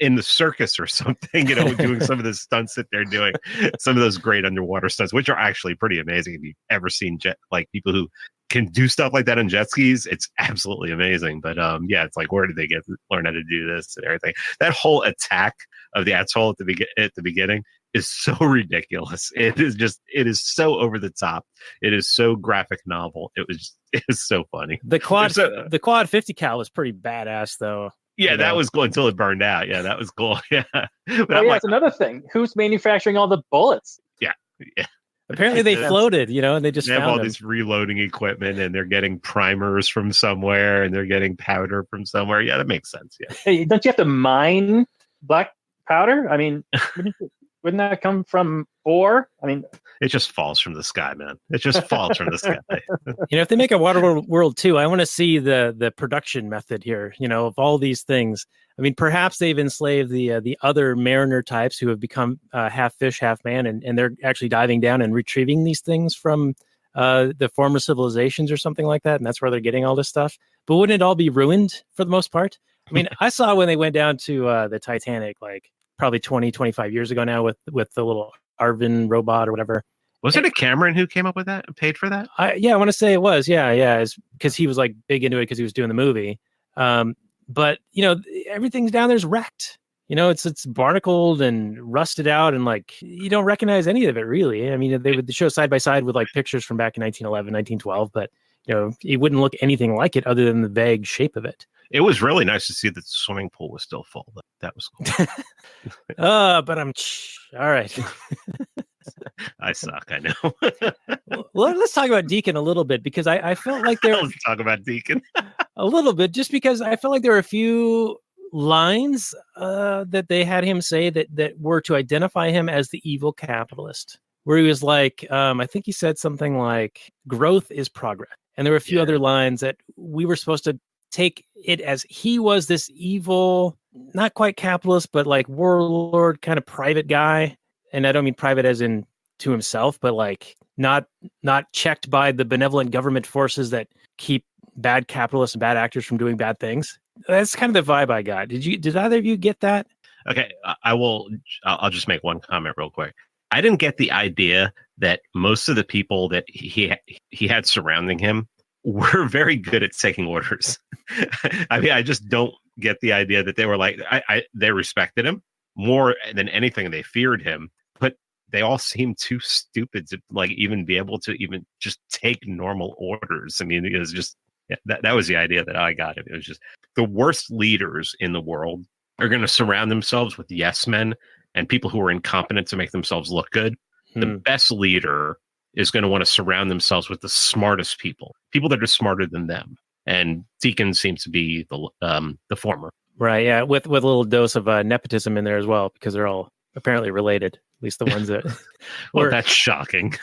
in the circus or something, doing some of the stunts that they're doing, some of those great underwater stunts, which are actually pretty amazing. If you've ever seen people who can do stuff like that on jet skis, it's absolutely amazing. But it's like, where did they learn how to do this and everything? That whole attack of the atoll at the beginning is so ridiculous. It is so over the top. It is so graphic novel. It is so funny. The quad 50 cal was pretty badass though. Yeah, that was cool until it burned out. Yeah, that was cool. Yeah. But that's another thing. Who's manufacturing all the bullets? Yeah. Apparently they floated, and they just have found all them. this reloading equipment, and they're getting primers from somewhere, and they're getting powder from somewhere. Yeah, that makes sense. Yeah. Hey, don't you have to mine black powder? I mean, wouldn't that come from ore? I mean, it just falls from the sky, man. It just falls from the sky. If they make a Waterworld 2, I want to see the production method here, of all these things. I mean, perhaps they've enslaved the other mariner types who have become half fish, half man, and they're actually diving down and retrieving these things from the former civilizations or something like that, and that's where they're getting all this stuff. But wouldn't it all be ruined for the most part? I mean, I saw when they went down to the Titanic, like probably 20, 25 years ago now with the little Arvin robot or whatever. Was it a Cameron who came up with that and paid for that? I want to say it was. Yeah. Because he was like big into it because he was doing the movie. But everything's down there's wrecked. It's barnacled and rusted out, and like you don't recognize any of it really. I mean, they would show side by side with like pictures from back in 1911, 1912, but it wouldn't look anything like it other than the vague shape of it. It was really nice to see that the swimming pool was still full. That was cool. But I'm all right. I suck. I know. Well, let's talk about Deacon a little bit, because I felt like there. Let's talk about Deacon a little bit, just because I felt like there were a few lines that they had him say that were to identify him as the evil capitalist, where he was like, I think he said something like, "Growth is progress," and there were a few other lines that we were supposed to take it as he was this evil, not quite capitalist, but like warlord kind of private guy. And I don't mean private as in to himself, but like not checked by the benevolent government forces that keep bad capitalists and bad actors from doing bad things. That's kind of the vibe I got. Did either of you get that? Okay, I'll just make one comment real quick. I didn't get the idea that most of the people that he had surrounding him were very good at taking orders. I mean, I just don't get the idea that they were like, they respected him more than anything. They feared him, but they all seemed too stupid to like even be able to even just take normal orders. I mean, it was just, that was the idea that I got. It was just the worst leaders in the world are going to surround themselves with yes men and people who are incompetent to make themselves look good. The best leader is going to want to surround themselves with the smartest people that are smarter than them. And Deacon seems to be the former. Right. Yeah. With a little dose of nepotism in there as well, because they're all apparently related, at least the ones that well, that's shocking.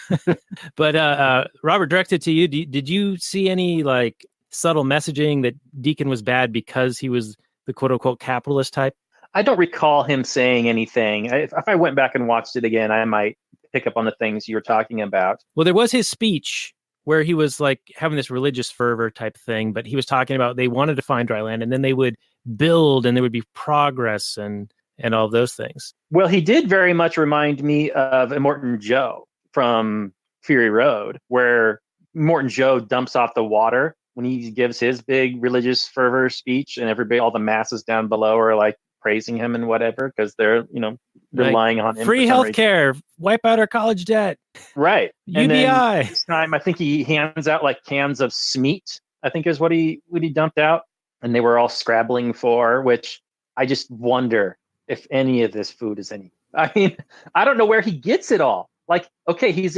But Robert, directed to you. Did you see any like subtle messaging that Deacon was bad because he was the quote unquote capitalist type? I don't recall him saying anything. If I went back and watched it again, I might pick up on the things you were talking about. Well, there was his speech where he was like having this religious fervor type thing, but he was talking about they wanted to find dry land and then they would build and there would be progress and all those things. Well, he did very much remind me of Immortan Joe from Fury Road, where Immortan Joe dumps off the water when he gives his big religious fervor speech, and everybody, all the masses down below are like praising him and whatever, because they're, relying on him. Free healthcare, wipe out our college debt. Right. UBI. And then this time, I think he hands out like cans of Smeat, I think is what he dumped out. And they were all scrabbling for, which I just wonder if any of this food is any. I mean, I don't know where he gets it all. Like, okay, he's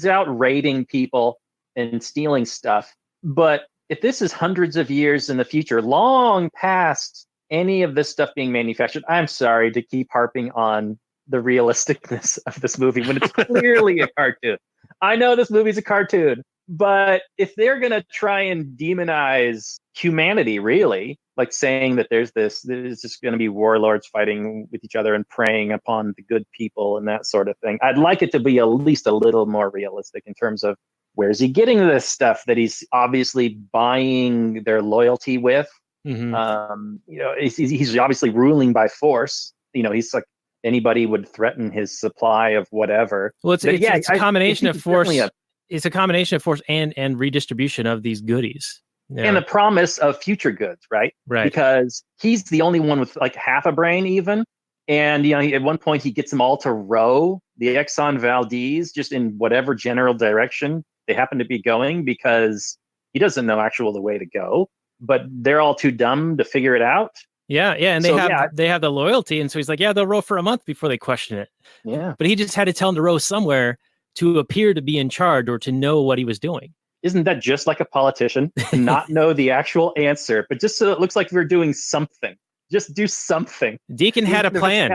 out raiding people and stealing stuff. But if this is hundreds of years in the future, long past any of this stuff being manufactured, I'm sorry to keep harping on the realisticness of this movie when it's clearly a cartoon. I know this movie's a cartoon, but if they're going to try and demonize humanity, really, like saying that there's just going to be warlords fighting with each other and preying upon the good people and that sort of thing. I'd like it to be at least a little more realistic in terms of where's he getting this stuff that he's obviously buying their loyalty with. He's obviously ruling by force. He's like anybody would threaten his supply of whatever. Well, it's a combination of force. It's a combination of force and redistribution of these goodies. Yeah. And the promise of future goods, right? Right. Because he's the only one with like half a brain even. And, at one point he gets them all to row the Exxon Valdez just in whatever general direction they happen to be going, because he doesn't know the way to go, but they're all too dumb to figure it out. Yeah. And they have the loyalty. And so he's like, yeah, they'll row for a month before they question it. Yeah. But he just had to tell them to row somewhere to appear to be in charge or to know what he was doing. Isn't that just like a politician? Not know the actual answer, but just so it looks like we're doing something. Just do something. Deacon had a plan.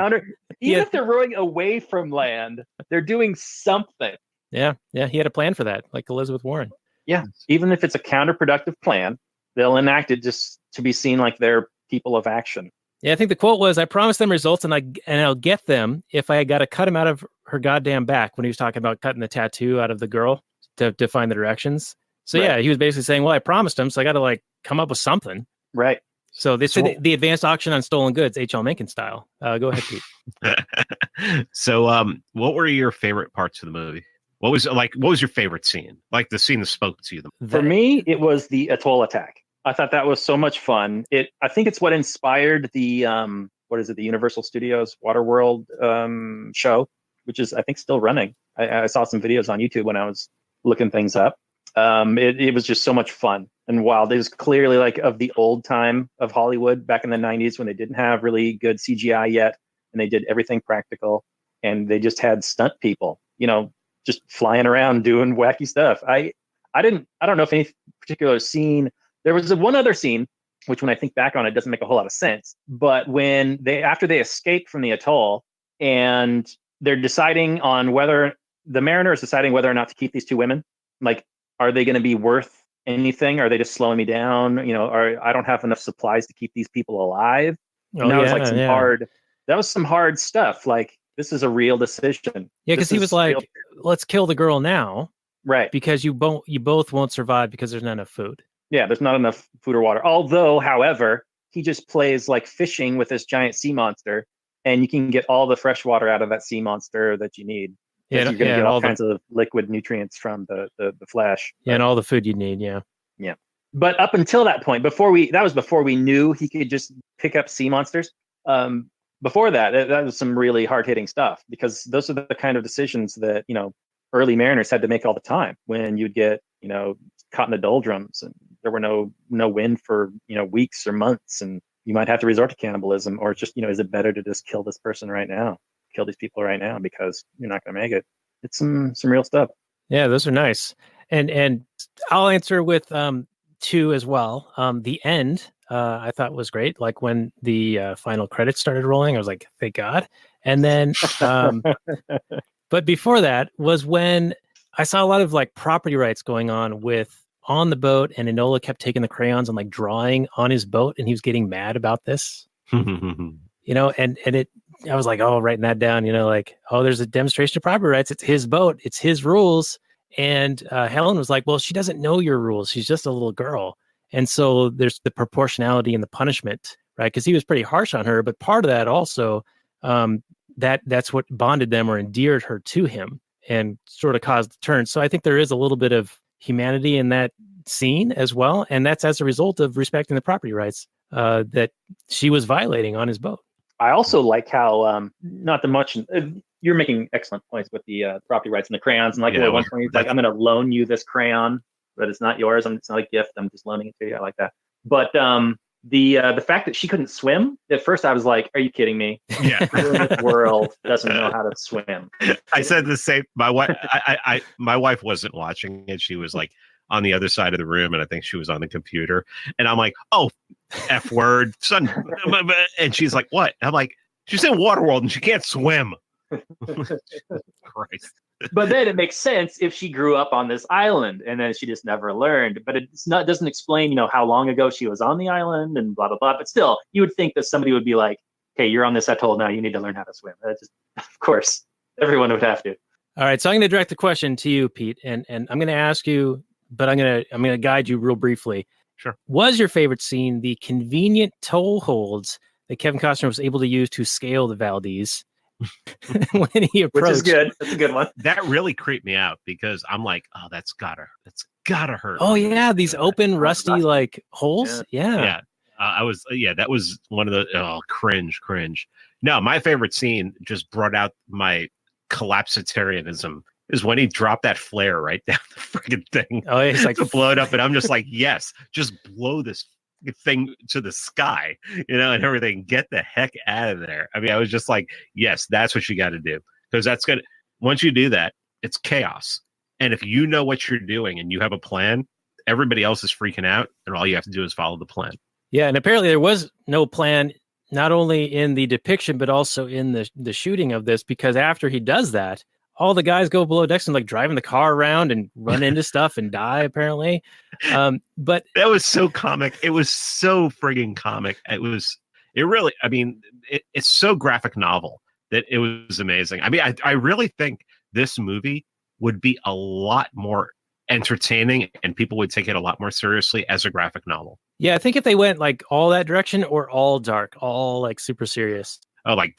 Even if they're rowing away from land, they're doing something. Yeah, he had a plan for that, like Elizabeth Warren. Yeah, even if it's a counterproductive plan, they'll enact it just to be seen like they're people of action. Yeah, I think the quote was, "I promised them results, and I'll get them if I got to cut him out of her goddamn back." When he was talking about cutting the tattoo out of the girl to find the directions. So right. Yeah, he was basically saying, well, I promised him, so I got to come up with something. Right. So this is the advanced auction on stolen goods, H.L. Mencken style. Go ahead, Pete. So what were your favorite parts of the movie? What was your favorite scene? Like the scene that spoke to you? For me, it was the atoll attack. I thought that was so much fun. I think it's what inspired the the Universal Studios Waterworld show, which is I think still running. I saw some videos on YouTube when I was looking things up. It was just so much fun and wild. It was clearly like of the old time of Hollywood back in the 90s when they didn't have really good CGI yet, and they did everything practical, and they just had stunt people, just flying around doing wacky stuff. I don't know if any particular scene. There was one other scene, which when I think back on it doesn't make a whole lot of sense. But after they escape from the atoll and they're deciding on whether the mariner is deciding whether or not to keep these two women, like, are they going to be worth anything? Are they just slowing me down? I don't have enough supplies to keep these people alive. Oh, that was like some hard stuff. Like, this is a real decision. Yeah, because he was like, let's kill the girl now. Right. Because you both won't survive because there's not enough food. Yeah, there's not enough food or water. Although, however, he just plays like fishing with this giant sea monster, and you can get all the fresh water out of that sea monster that you need. Yeah, you're going to get all kinds of liquid nutrients from the flesh. Yeah, and all the food you need. Yeah. Yeah. But up until that point, before we knew he could just pick up sea monsters. Before that was some really hard hitting stuff, because those are the kind of decisions that, early mariners had to make all the time when you'd get, caught in the doldrums and there were no wind for, weeks or months, and you might have to resort to cannibalism, or just, is it better to just kill this person right now? Kill these people right now because you're not going to make it. It's some real stuff. Yeah, those are nice. And I'll answer with two as well. The end I thought was great. Like when the final credits started rolling, I was like, thank God. And then, but before that was when I saw a lot of like property rights going on on the boat, and Enola kept taking the crayons and like drawing on his boat, and he was getting mad about this. I was like, writing that down, there's a demonstration of property rights. It's his boat. It's his rules. And Helen was like, well, she doesn't know your rules. She's just a little girl. And so there's the proportionality in the punishment, right? Because he was pretty harsh on her. But part of that also, that's what bonded them or endeared her to him and sort of caused the turn. So I think there is a little bit of humanity in that scene as well. And that's as a result of respecting the property rights that she was violating on his boat. I also like how, not to much, you're making excellent points with the property rights and the crayons. And like at one point, he's like, I'm going to loan you this crayon, but it's not yours. It's not a gift. I'm just loaning it to you. I like that. But the fact that she couldn't swim, at first I was like, are you kidding me? Yeah. This world doesn't know how to swim. I said the same. My wife wasn't watching it. She was like on the other side of the room, and I think she was on the computer. And I'm like, oh, F word, son. And she's like, what? And I'm like, she's in Waterworld and she can't swim. Christ. But then it makes sense if she grew up on this island and then she just never learned. But it's not doesn't explain, how long ago she was on the island and blah blah blah. But still, you would think that somebody would be like, "Hey, you're on this atoll now. You need to learn how to swim." Of course, everyone would have to. All right, so I'm going to direct the question to you, Pete, and I'm going to ask you, but I'm going to guide you real briefly. Sure. Was your favorite scene the convenient toll holds that Kevin Costner was able to use to scale the Valdez when he approached? Which is good. That's a good one. That really creeped me out because I'm like, oh, that's gotta hurt. Oh yeah, these open rusty like holes. Yeah. That was one of the cringe. No, my favorite scene just brought out my collapsitarianism is when he dropped that flare right down the freaking thing. Oh, it's like to blow it up, and I'm just like, yes, just blow this thing to the sky, and everything. Get the heck out of there. I mean, I was just like, yes, that's what you got to do, because that's gonna. Once you do that, it's chaos. And if you know what you're doing and you have a plan, everybody else is freaking out, and all you have to do is follow the plan. Yeah, and apparently there was no plan, not only in the depiction but also in the shooting of this, because after he does that, all the guys go below decks and like driving the car around and run into stuff and die, apparently. But that was so comic. It was so frigging comic. It's so graphic novel that it was amazing. I mean, I really think this movie would be a lot more entertaining and people would take it a lot more seriously as a graphic novel. Yeah, I think if they went like all that direction or all dark, all like super serious. Oh, like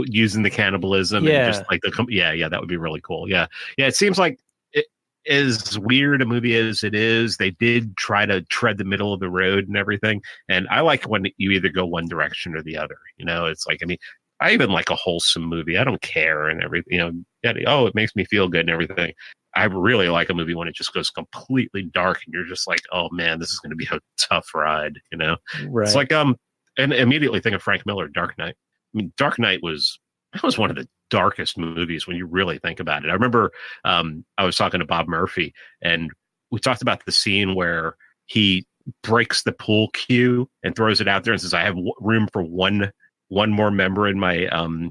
using the cannibalism, yeah. And just like that would be really cool. Yeah. It seems like it is weird a movie as it is. They did try to tread the middle of the road and everything. And I like when you either go one direction or the other. It's like, I mean, I even like a wholesome movie. I don't care and everything. It makes me feel good and everything. I really like a movie when it just goes completely dark and you're just like, oh man, this is going to be a tough ride. Right. It's like and immediately think of Frank Miller, Dark Knight. I mean, Dark Knight was one of the darkest movies when you really think about it. I remember I was talking to Bob Murphy, and we talked about the scene where he breaks the pool cue and throws it out there and says, "I have room for one more member in my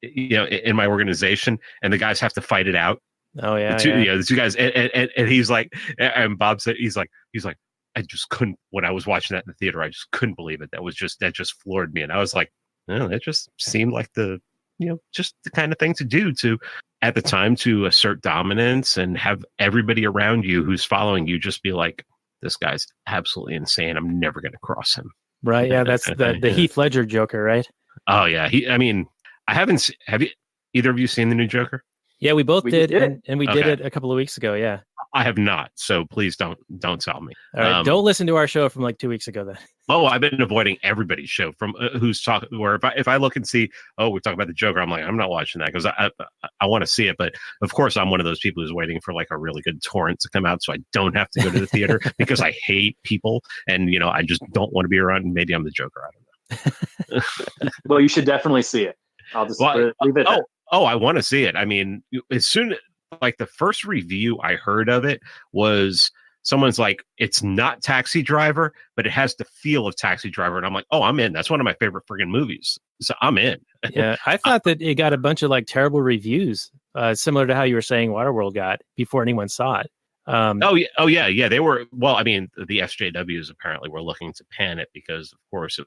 in my organization," and the guys have to fight it out. Oh yeah, the two guys, and he's like, and Bob said, he's like, I just couldn't. When I was watching that in the theater, I just couldn't believe it. That just floored me, and I was like. That just seemed like just the kind of thing to do at the time to assert dominance and have everybody around you who's following you just be like, this guy's absolutely insane. I'm never going to cross him. Right. Yeah. That's the Heath Ledger Joker, right? Oh yeah. Have either of you seen the new Joker? Yeah, we both did. And we did Okay. it a couple of weeks ago. Yeah. I have not. So please don't tell me. All right. Don't listen to our show from like 2 weeks ago then. Oh, I've been avoiding everybody's show from who's talking. Where if I look and see, we're talking about the Joker, I'm like, I'm not watching that because I want to see it. But of course, I'm one of those people who's waiting for like a really good torrent to come out, so I don't have to go to the theater because I hate people and I just don't want to be around. And maybe I'm the Joker. I don't know. Well, you should definitely see it. I'll just leave it. I want to see it. I mean, as soon like the first review I heard of it was. Someone's like, it's not Taxi Driver, but it has the feel of Taxi Driver. And I'm like, oh, I'm in. That's one of my favorite friggin' movies. So I'm in. Yeah, I thought that it got a bunch of like terrible reviews, similar to how you were saying Waterworld got before anyone saw it. Yeah. They were, well, I mean, the SJWs apparently were looking to pan it because, of course,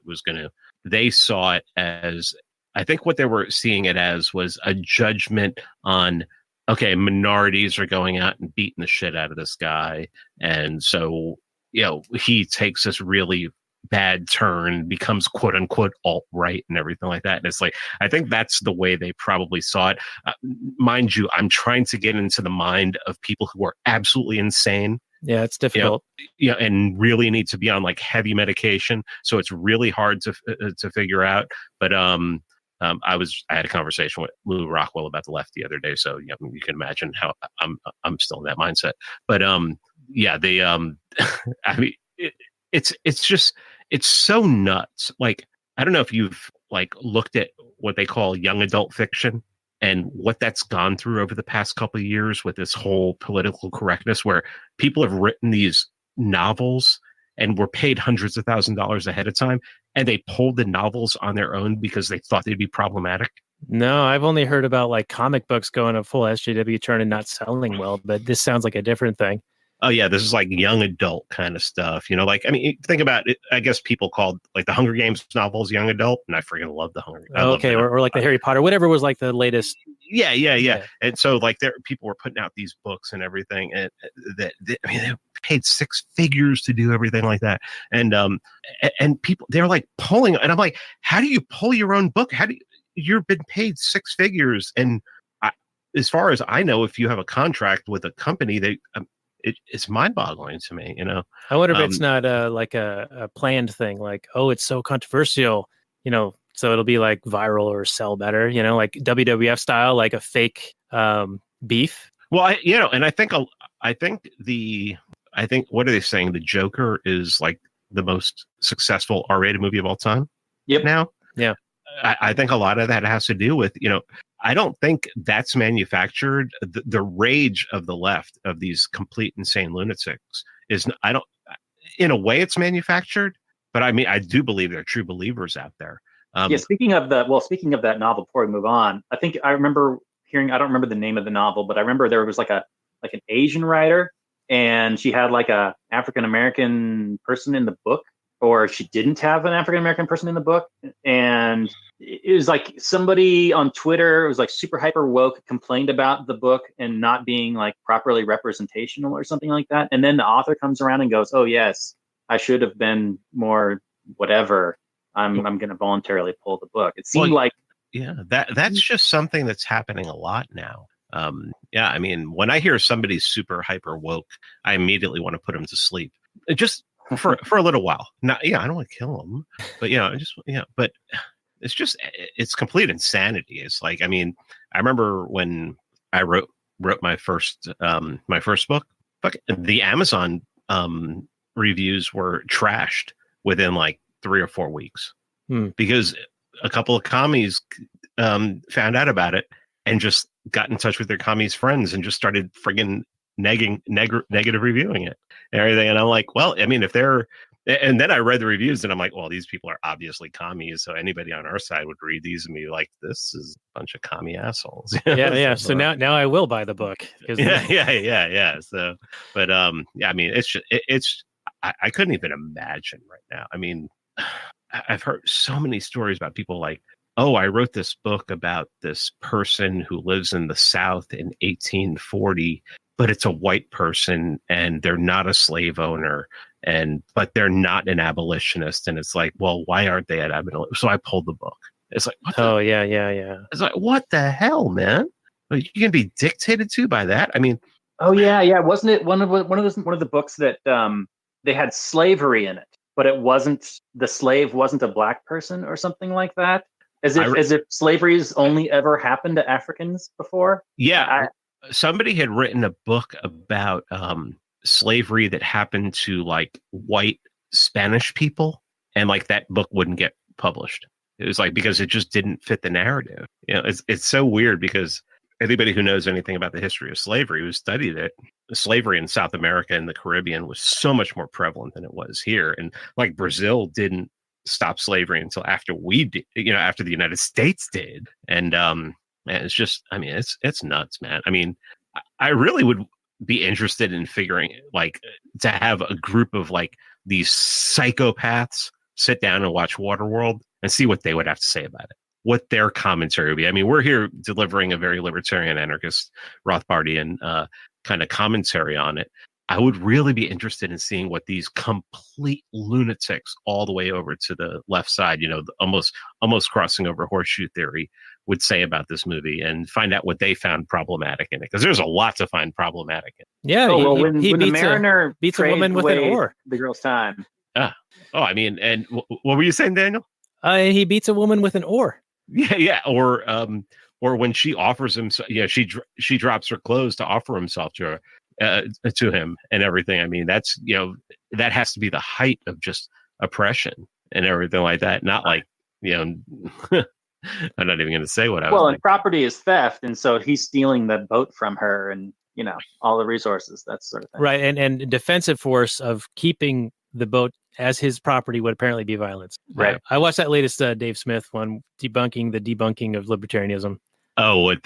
they saw it as, I think what they were seeing it as was a judgment on okay, minorities are going out and beating the shit out of this guy. And so, he takes this really bad turn, becomes quote unquote alt-right and everything like that. And it's like, I think that's the way they probably saw it. Mind you, I'm trying to get into the mind of people who are absolutely insane. Yeah, it's difficult. And really need to be on like heavy medication. So it's really hard to figure out. But, I had a conversation with Lou Rockwell about the left the other day, so you can imagine how I'm still in that mindset. But I mean, it's so nuts. Like I don't know if you've like looked at what they call young adult fiction and what that's gone through over the past couple of years with this whole political correctness, where people have written these novels and were paid hundreds of $1,000s ahead of time. And they pulled the novels on their own because they thought they'd be problematic. No, I've only heard about like comic books going a full SJW turn and not selling well, but this sounds like a different thing. Oh yeah, this is like young adult kind of stuff. Like I mean, think about it. I guess people called like the Hunger Games novels young adult, and I freaking love the Hunger. I love Okay, them. or like the Harry Potter, whatever was like the latest. Yeah. And so like people were putting out these books and everything, and I mean, they paid six figures to do everything like that, and people they're like pulling, and I'm like, how do you pull your own book? How do you've been paid six figures, and as far as I know, if you have a contract with a company, it's mind-boggling to me. I wonder if it's not like a planned thing, like, oh, it's so controversial, so it'll be like viral or sell better, like WWF style, like a fake beef. Well, and I think what are they saying? The Joker is like the most successful R-rated movie of all time. Yep. Now, yeah, I think a lot of that has to do with I don't think that's manufactured. The rage of the left, of these complete insane lunatics, is in a way it's manufactured, but I mean I do believe there are true believers out there. Speaking of that novel, before we move on, I think I remember hearing, I don't remember the name of the novel, but I remember there was like an Asian writer, and she had like a African American person in the book, or she didn't have an African American person in the book, and it was like somebody on Twitter, it was like super hyper woke, complained about the book and not being like properly representational or something like that, and then the author comes around and goes, "Oh yes, I should have been more whatever. I'm going to voluntarily pull the book." It seemed that's just something that's happening a lot now. I mean, when I hear somebody's super hyper woke, I immediately want to put them to sleep, just for a little while. Not, I don't want to kill them, but but it's complete insanity. It's like, I mean, I remember when I wrote my first book, the Amazon reviews were trashed within like 3 or 4 weeks because a couple of commies found out about it and just got in touch with their commies friends and just started friggin' negative reviewing it and everything. And I'm like, well, I mean, and then I read the reviews and I'm like, well, these people are obviously commies. So anybody on our side would read these and be like, this is a bunch of commie assholes. Yeah. So now I will buy the book. Yeah. So, but I mean, I couldn't even imagine right now. I mean, I've heard so many stories about people like, oh, I wrote this book about this person who lives in the South in 1840, but it's a white person and they're not a slave owner, but they're not an abolitionist. And it's like, well, why aren't they an abolitionist? So I pulled the book. It's like, yeah. It's like, what the hell, man? You can be dictated to by that? I mean, oh yeah. Wasn't it one of the books that they had slavery in it, but the slave wasn't a black person or something like that? As if slavery's only ever happened to Africans before? Yeah. Somebody had written a book about slavery that happened to like white Spanish people, and like that book wouldn't get published. It was like, because it just didn't fit the narrative. It's so weird, because anybody who knows anything about the history of slavery, who studied it, slavery in South America and the Caribbean was so much more prevalent than it was here. And like Brazil didn't stop slavery until after we did, after the United States did. And it's just, I mean, it's nuts, man. I mean, I really would be interested in figuring, like, to have a group of like these psychopaths sit down and watch Waterworld and see what they would have to say about it, what their commentary would be. I mean, we're here delivering a very libertarian, anarchist, Rothbardian kind of commentary on it. I would really be interested in seeing what these complete lunatics all the way over to the left side, almost crossing over horseshoe theory, would say about this movie, and find out what they found problematic in it. Because there's a lot to find problematic in it. Yeah. When the mariner beats a woman with an oar. The girl's time. I mean, and what were you saying, Daniel? He beats a woman with an oar. Yeah. Or when she offers him, she drops her clothes to offer himself to him and everything. I mean, that's, that has to be the height of just oppression and everything like that. Not like, I'm not even going to say what I was. Well, and property is theft, and so he's stealing the boat from her, and all the resources, that sort of thing. Right, and defensive force of keeping the boat as his property would apparently be violence. Right. I watched that latest Dave Smith one, debunking the debunking of libertarianism. Oh, with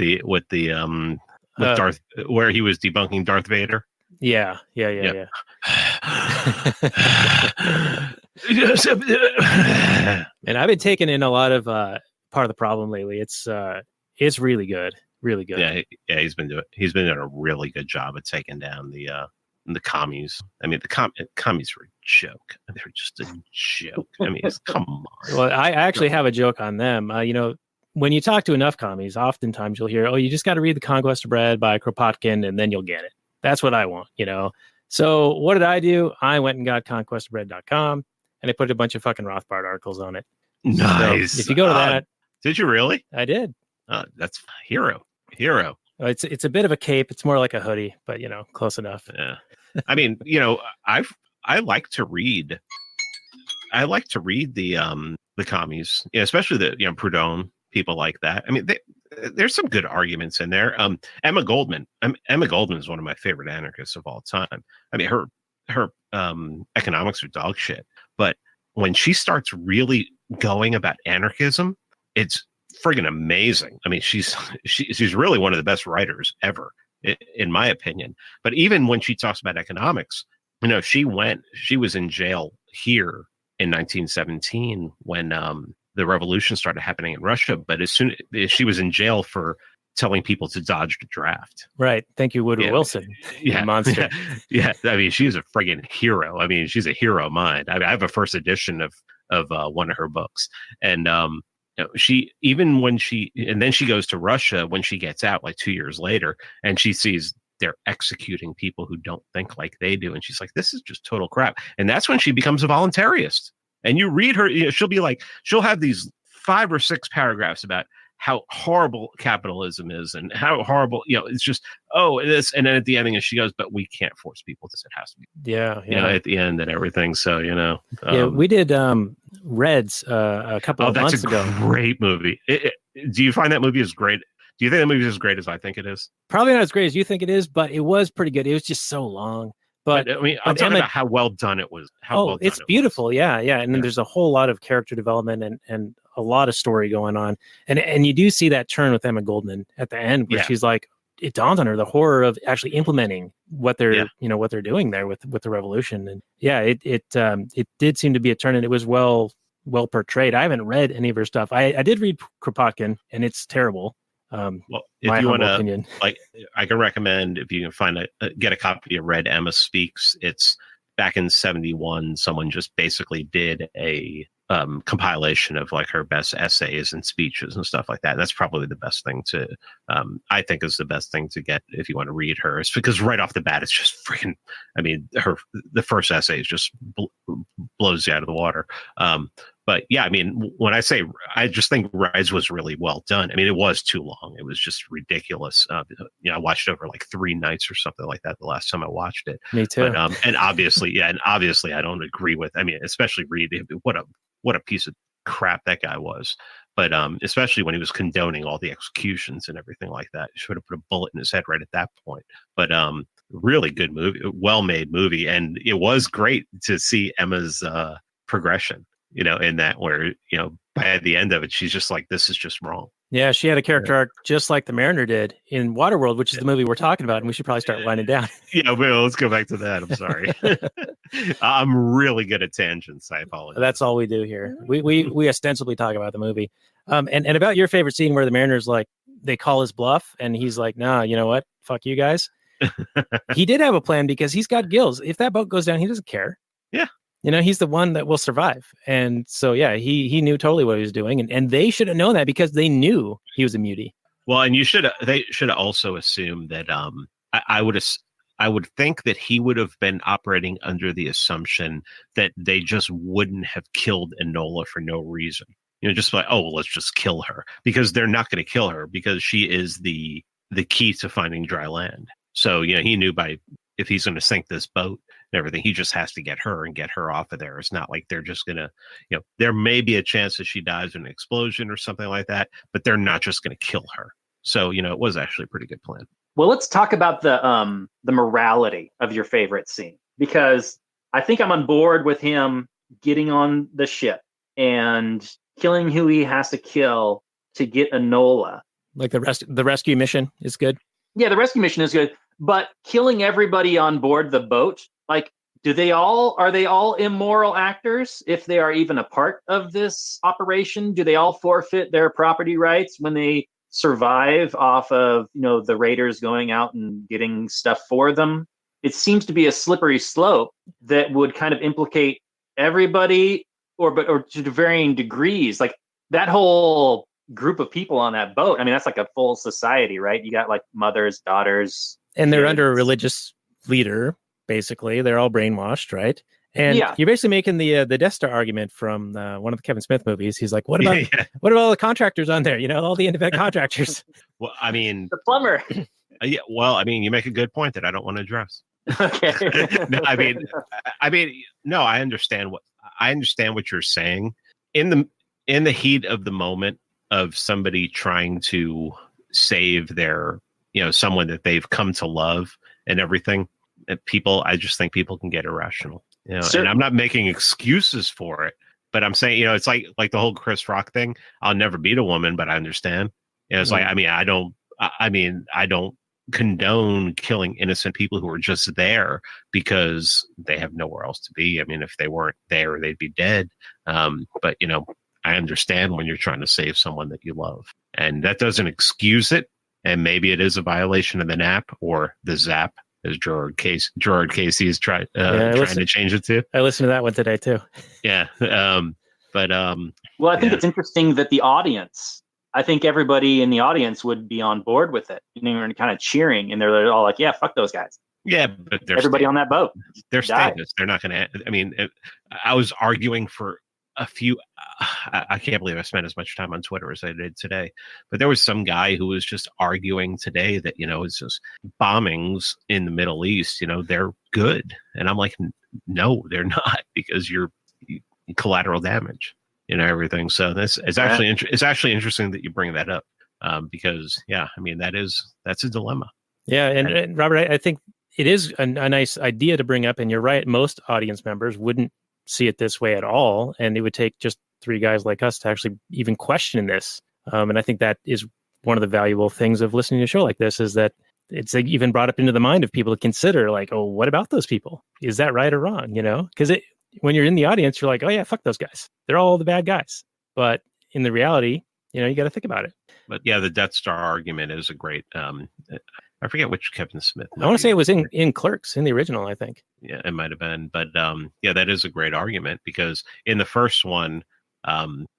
Darth, where he was debunking Darth Vader. Yeah. And I've been taking in a lot of part of the problem lately. It's really good. Really good. Yeah, he's been doing a really good job at taking down the commies. I mean, the commies were a joke. They're just a joke. I mean, come on. Well, I actually have a joke on them. When you talk to enough commies, oftentimes you'll hear, "Oh, you just got to read The Conquest of Bread by Kropotkin, and then you'll get it." That's what I want, So what did I do? I went and got conquestofbread.com, and I put a bunch of fucking Rothbard articles on it. Nice. So if you go to that, did you really? I did. That's hero. It's a bit of a cape. It's more like a hoodie, but close enough. Yeah. I mean, I like to read. I like to read the commies, especially the Proudhon, people like that. I mean, there's some good arguments in there. Emma Goldman is one of my favorite anarchists of all time. I mean, her economics are dog shit, but when she starts really going about anarchism, it's friggin' amazing. I mean, she's really one of the best writers ever, in my opinion. But even when she talks about economics, she was in jail here in 1917 when the revolution started happening in Russia. But as soon as she was in jail for telling people to dodge the draft. Right. Thank you, Woodrow Wilson. Yeah. Monster. Yeah. I mean, she's a friggin' hero. I mean, she's a hero of mine. I have a first edition of one of her books. And then she goes to Russia when she gets out, like 2 years later, and she sees they're executing people who don't think like they do. And she's like, this is just total crap. And that's when she becomes a voluntarist. And you read her, she'll have these 5 or 6 paragraphs about how horrible capitalism is and how horrible, it's just, this. And then at the ending, she goes, but we can't force people to, it has to be, at the end and everything. So, we did Reds a couple of months ago. That's a great movie. Do you find that movie as great? Do you think the movie is as great as I think it is? Probably not as great as you think it is, but it was pretty good. It was just so long. But I mean, I'm talking about how well done it was. It's beautiful. Yeah. And then there's a whole lot of character development and a lot of story going on. And you do see that turn with Emma Goldman at the end, where she's like, it dawned on her the horror of actually implementing what they're what they're doing there with the revolution. And it did seem to be a turn, and it was well portrayed. I haven't read any of her stuff. I did read Kropotkin, and it's terrible. Well, if you want to, I can recommend, if you can get a copy of Red Emma Speaks. It's back in 1971. Someone just basically did a compilation of like her best essays and speeches and stuff like that. That's probably the best thing to, I think, is the best thing to get if you want to read her. It's because right off the bat, it's just freaking. I mean, the first essay is just blows you out of the water. But yeah, I mean, when I say, I just think Rise was really well done. I mean, it was too long. It was just ridiculous. I watched it over like 3 nights or something like that the last time I watched it. Me too. But, and obviously, I don't agree with, especially Reed, what a piece of crap that guy was. But especially when he was condoning all the executions and everything like that. He should have put a bullet in his head right at that point. But really good movie, well-made movie. And it was great to see Emma's progression. In that where, by the end of it, she's just like, this is just wrong. Yeah, she had a character arc just like the Mariner did in Waterworld, which is the movie we're talking about, and we should probably start winding down. Yeah, well, let's go back to that. I'm sorry. I'm really good at tangents. I apologize. That's all we do here. We ostensibly talk about the movie. And about your favorite scene where the Mariner's like, they call his bluff, and he's like, nah, you know what? Fuck you guys. He did have a plan because he's got gills. If that boat goes down, he doesn't care. Yeah. He's the one that will survive. And so, yeah, he knew totally what he was doing. And they should have known that because they knew he was a mutie. Well, and they should also assume that I would think that he would have been operating under the assumption that they just wouldn't have killed Enola for no reason. Just like, let's just kill her, because they're not going to kill her because she is the key to finding dry land. So, he knew if he's going to sink this boat and everything, he just has to get her off of there. It's not like they're just going to, there may be a chance that she dies in an explosion or something like that, but they're not just going to kill her. So, it was actually a pretty good plan. Well, let's talk about the morality of your favorite scene, because I think I'm on board with him getting on the ship and killing who he has to kill to get Enola. Like the rescue mission is good. Yeah, the rescue mission is good, but killing everybody on board the boat, like, are they all immoral actors if they are even a part of this operation? Do they all forfeit their property rights when they survive off of, the raiders going out and getting stuff for them? It seems to be a slippery slope that would kind of implicate everybody, or to varying degrees. Like that whole group of people on that boat, I mean, that's like a full society, right? You got like mothers, daughters, and they're kids. under a religious leader. Basically, they're all brainwashed, right? And Yeah. you're basically making the Death Star argument from one of the Kevin Smith movies. He's like, "What about all the contractors on there? All the independent contractors." Well, I mean, The plumber. yeah. Well, I mean, you make a good point that I don't want to address. Okay. No, I mean, no. I understand what you're saying. In the heat of the moment of somebody trying to save their, someone that they've come to love and everything. I just think people can get irrational, and I'm not making excuses for it, but I'm saying, it's like the whole Chris Rock thing. I'll never beat a woman, but I understand. It's like, I don't condone killing innocent people who are just there because they have nowhere else to be. I mean, if they weren't there, they'd be dead. But I understand when you're trying to save someone that you love, and that doesn't excuse it. And maybe it is a violation of the NAP or the ZAP, as Gerard Casey is trying to change it to. I listened to that one today too. Yeah. Well, I think it's interesting that I think everybody in the audience would be on board with it. And kind of cheering, and they're all like, yeah, fuck those guys. Yeah, but everybody on that boat. They're statists. They're not going to, I mean, I was arguing for a few, I can't believe I spent as much time on Twitter as I did today, but there was some guy who was just arguing today that, it's just bombings in the Middle East, they're good. And I'm like, no, they're not, because you're collateral damage, everything. So it's actually interesting that you bring that up, because I mean, that's a dilemma. Yeah. And Robert, I think it is a nice idea to bring up, and you're right. Most audience members wouldn't see it this way at all, and it would take just three guys like us to actually even question this. And I think that is one of the valuable things of listening to a show like this, is that it's even brought up into the mind of people to consider, like, oh, what about those people? Is that right or wrong? Because when you're in the audience, you're like, oh yeah, fuck those guys. They're all the bad guys. But in the reality, you got to think about it. But yeah, the Death Star argument is a great, I forget which Kevin Smith. I want to say it was in Clerks, in the original, I think. Yeah, it might have been. But that is a great argument, because in the first one,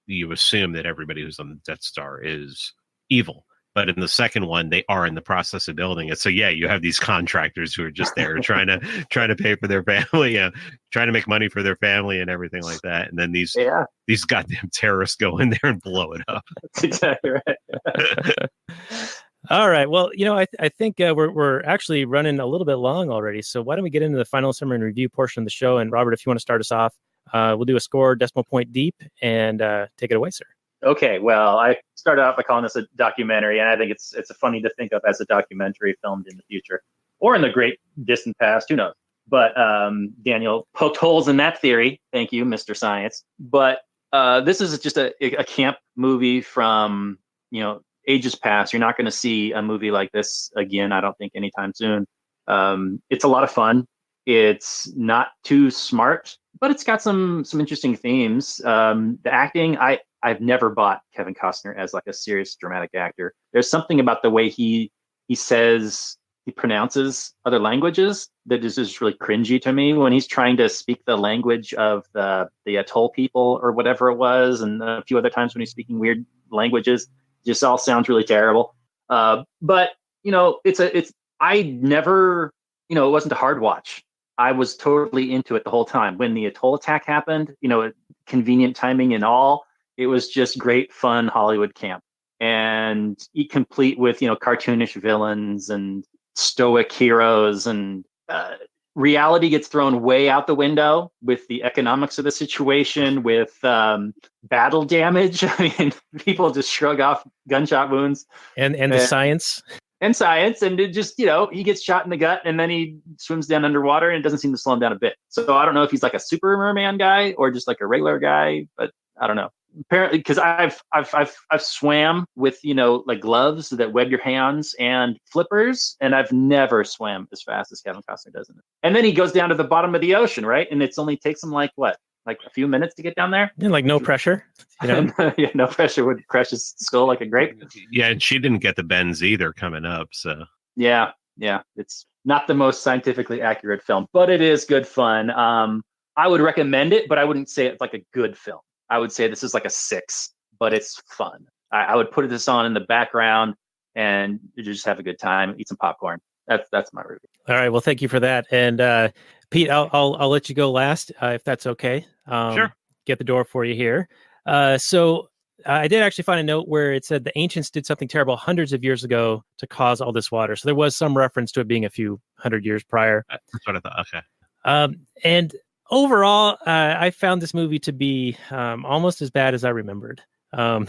you assume that everybody who's on the Death Star is evil. But in the second one, they are in the process of building it. So yeah, you have these contractors who are just there trying to pay for their family, trying to make money for their family and everything like that. And then these goddamn terrorists go in there and blow it up. That's exactly right. All right. Well, I think we're actually running a little bit long already. So why don't we get into the final summary and review portion of the show? And Robert, if you want to start us off, we'll do a score decimal point deep, and take it away, sir. Okay. Well, I started off by calling this a documentary, and I think it's funny to think of as a documentary filmed in the future or in the great distant past. Who knows? But Daniel poked holes in that theory. Thank you, Mr. Science. But this is just a camp movie from, ages past. You're not going to see a movie like this again, I don't think, anytime soon. It's a lot of fun. It's not too smart, but it's got some interesting themes. The acting, I've never bought Kevin Costner as like a serious dramatic actor. There's something about the way he pronounces other languages that is just really cringy to me, when he's trying to speak the language of the Atoll people or whatever it was, and a few other times when he's speaking weird languages. Just all sounds really terrible. But I never, it wasn't a hard watch. I was totally into it the whole time. When the Atoll attack happened, convenient timing and all, it was just great fun Hollywood camp, and complete with, cartoonish villains and stoic heroes, and reality gets thrown way out the window with the economics of the situation, with battle damage. I mean, people just shrug off gunshot wounds. And the science. and science, and it just, he gets shot in the gut and then he swims down underwater and it doesn't seem to slow him down a bit. So I don't know if he's like a super merman guy or just like a regular guy, but I don't know. Apparently, because I've swam with like gloves that web your hands and flippers, and I've never swam as fast as Kevin Costner does in it. And then he goes down to the bottom of the ocean, right? And it's only takes him like a few minutes to get down there. And like no pressure, Yeah, no pressure would crush his skull like a grape. Yeah, and she didn't get the bends either coming up. So yeah, it's not the most scientifically accurate film, but it is good fun. I would recommend it, but I wouldn't say it's like a good film. I would say this is like a 6, but it's fun. I would put this on in the background and you just have a good time, eat some popcorn. That's my review. All right. Well, thank you for that. And Pete, I'll let you go last if that's okay. Sure. Get the door for you here. So I did actually find a note where it said the ancients did something terrible hundreds of years ago to cause all this water. So there was some reference to it being a few hundred years prior. That's what I thought. Okay. And overall, I found this movie to be almost as bad as I remembered. I'm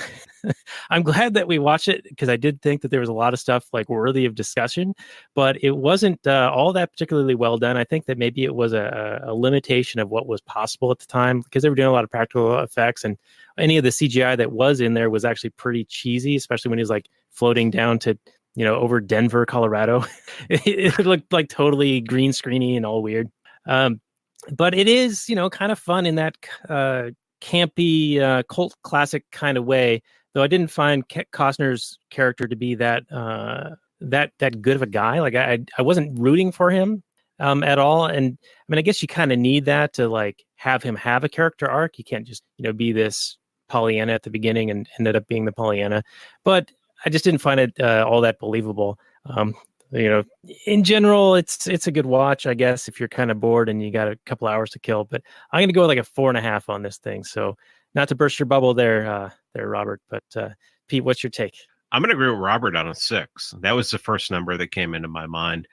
glad that we watched it because I did think that there was a lot of stuff like worthy of discussion, but it wasn't all that particularly well done. I think that maybe it was a limitation of what was possible at the time because they were doing a lot of practical effects, and any of the CGI that was in there was actually pretty cheesy, especially when he's like floating down to over Denver, Colorado. It looked like totally green screeny and all weird. But it is, kind of fun in that campy cult classic kind of way. Though I didn't find Costner's character to be that good of a guy. Like I wasn't rooting for him at all. And I mean, I guess you kind of need that to like have him have a character arc. You can't just be this Pollyanna at the beginning and ended up being the Pollyanna. But I just didn't find it all that believable. In general, it's a good watch, I guess, if you're kind of bored and you got a couple hours to kill. But I'm going to go with like a 4.5 on this thing. So not to burst your bubble there, Robert. But Pete, what's your take? I'm going to agree with Robert on a 6. That was the first number that came into my mind.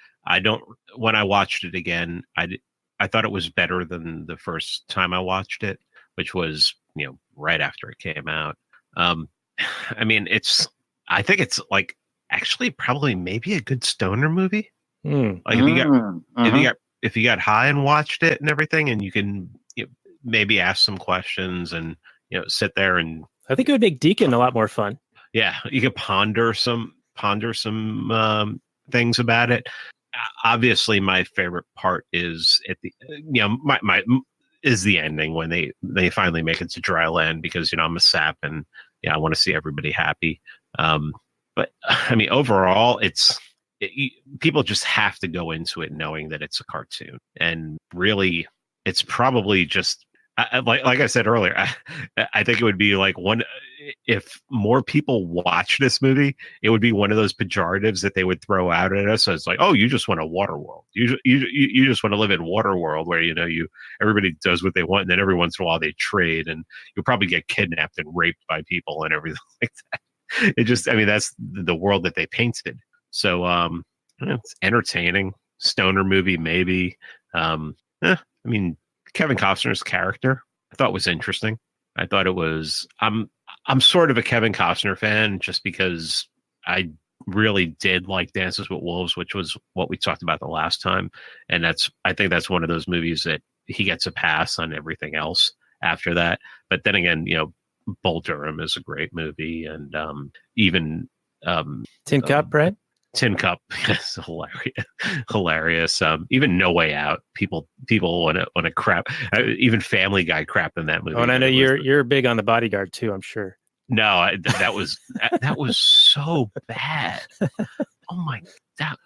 When I watched it again, I thought it was better than the first time I watched it, which was, right after it came out. I mean, I think it's like, actually probably maybe a good stoner movie. Like if you got high and watched it and everything, and you can maybe ask some questions and sit there and I think it would make Deacon a lot more fun. Yeah, you could ponder some things about it. Obviously, my favorite part is at the my is the ending when they finally make it to dry land because I'm a sap and I want to see everybody happy. But I mean, overall, people just have to go into it knowing that it's a cartoon, and really, it's probably just like I said earlier. I think it would be like if more people watch this movie, it would be one of those pejoratives that they would throw out at us. So it's like, oh, you just want a Waterworld. You just want to live in Waterworld where everybody does what they want, and then every once in a while they trade, and you'll probably get kidnapped and raped by people and everything like that. That's the world that they painted. So it's entertaining. Stoner movie, maybe. Kevin Costner's character I thought was interesting. I thought it was I'm sort of a Kevin Costner fan just because I really did like Dances with Wolves, which was what we talked about the last time. And I think that's one of those movies that he gets a pass on everything else after that. But then again, Bull Durham is a great movie, and even Tin Cup, right? Tin Cup is hilarious. Even No Way Out, people want to crap. Even Family Guy crap in that movie. Oh, and I know you're big on The Bodyguard too, I'm sure. No, that was so bad. Oh my God!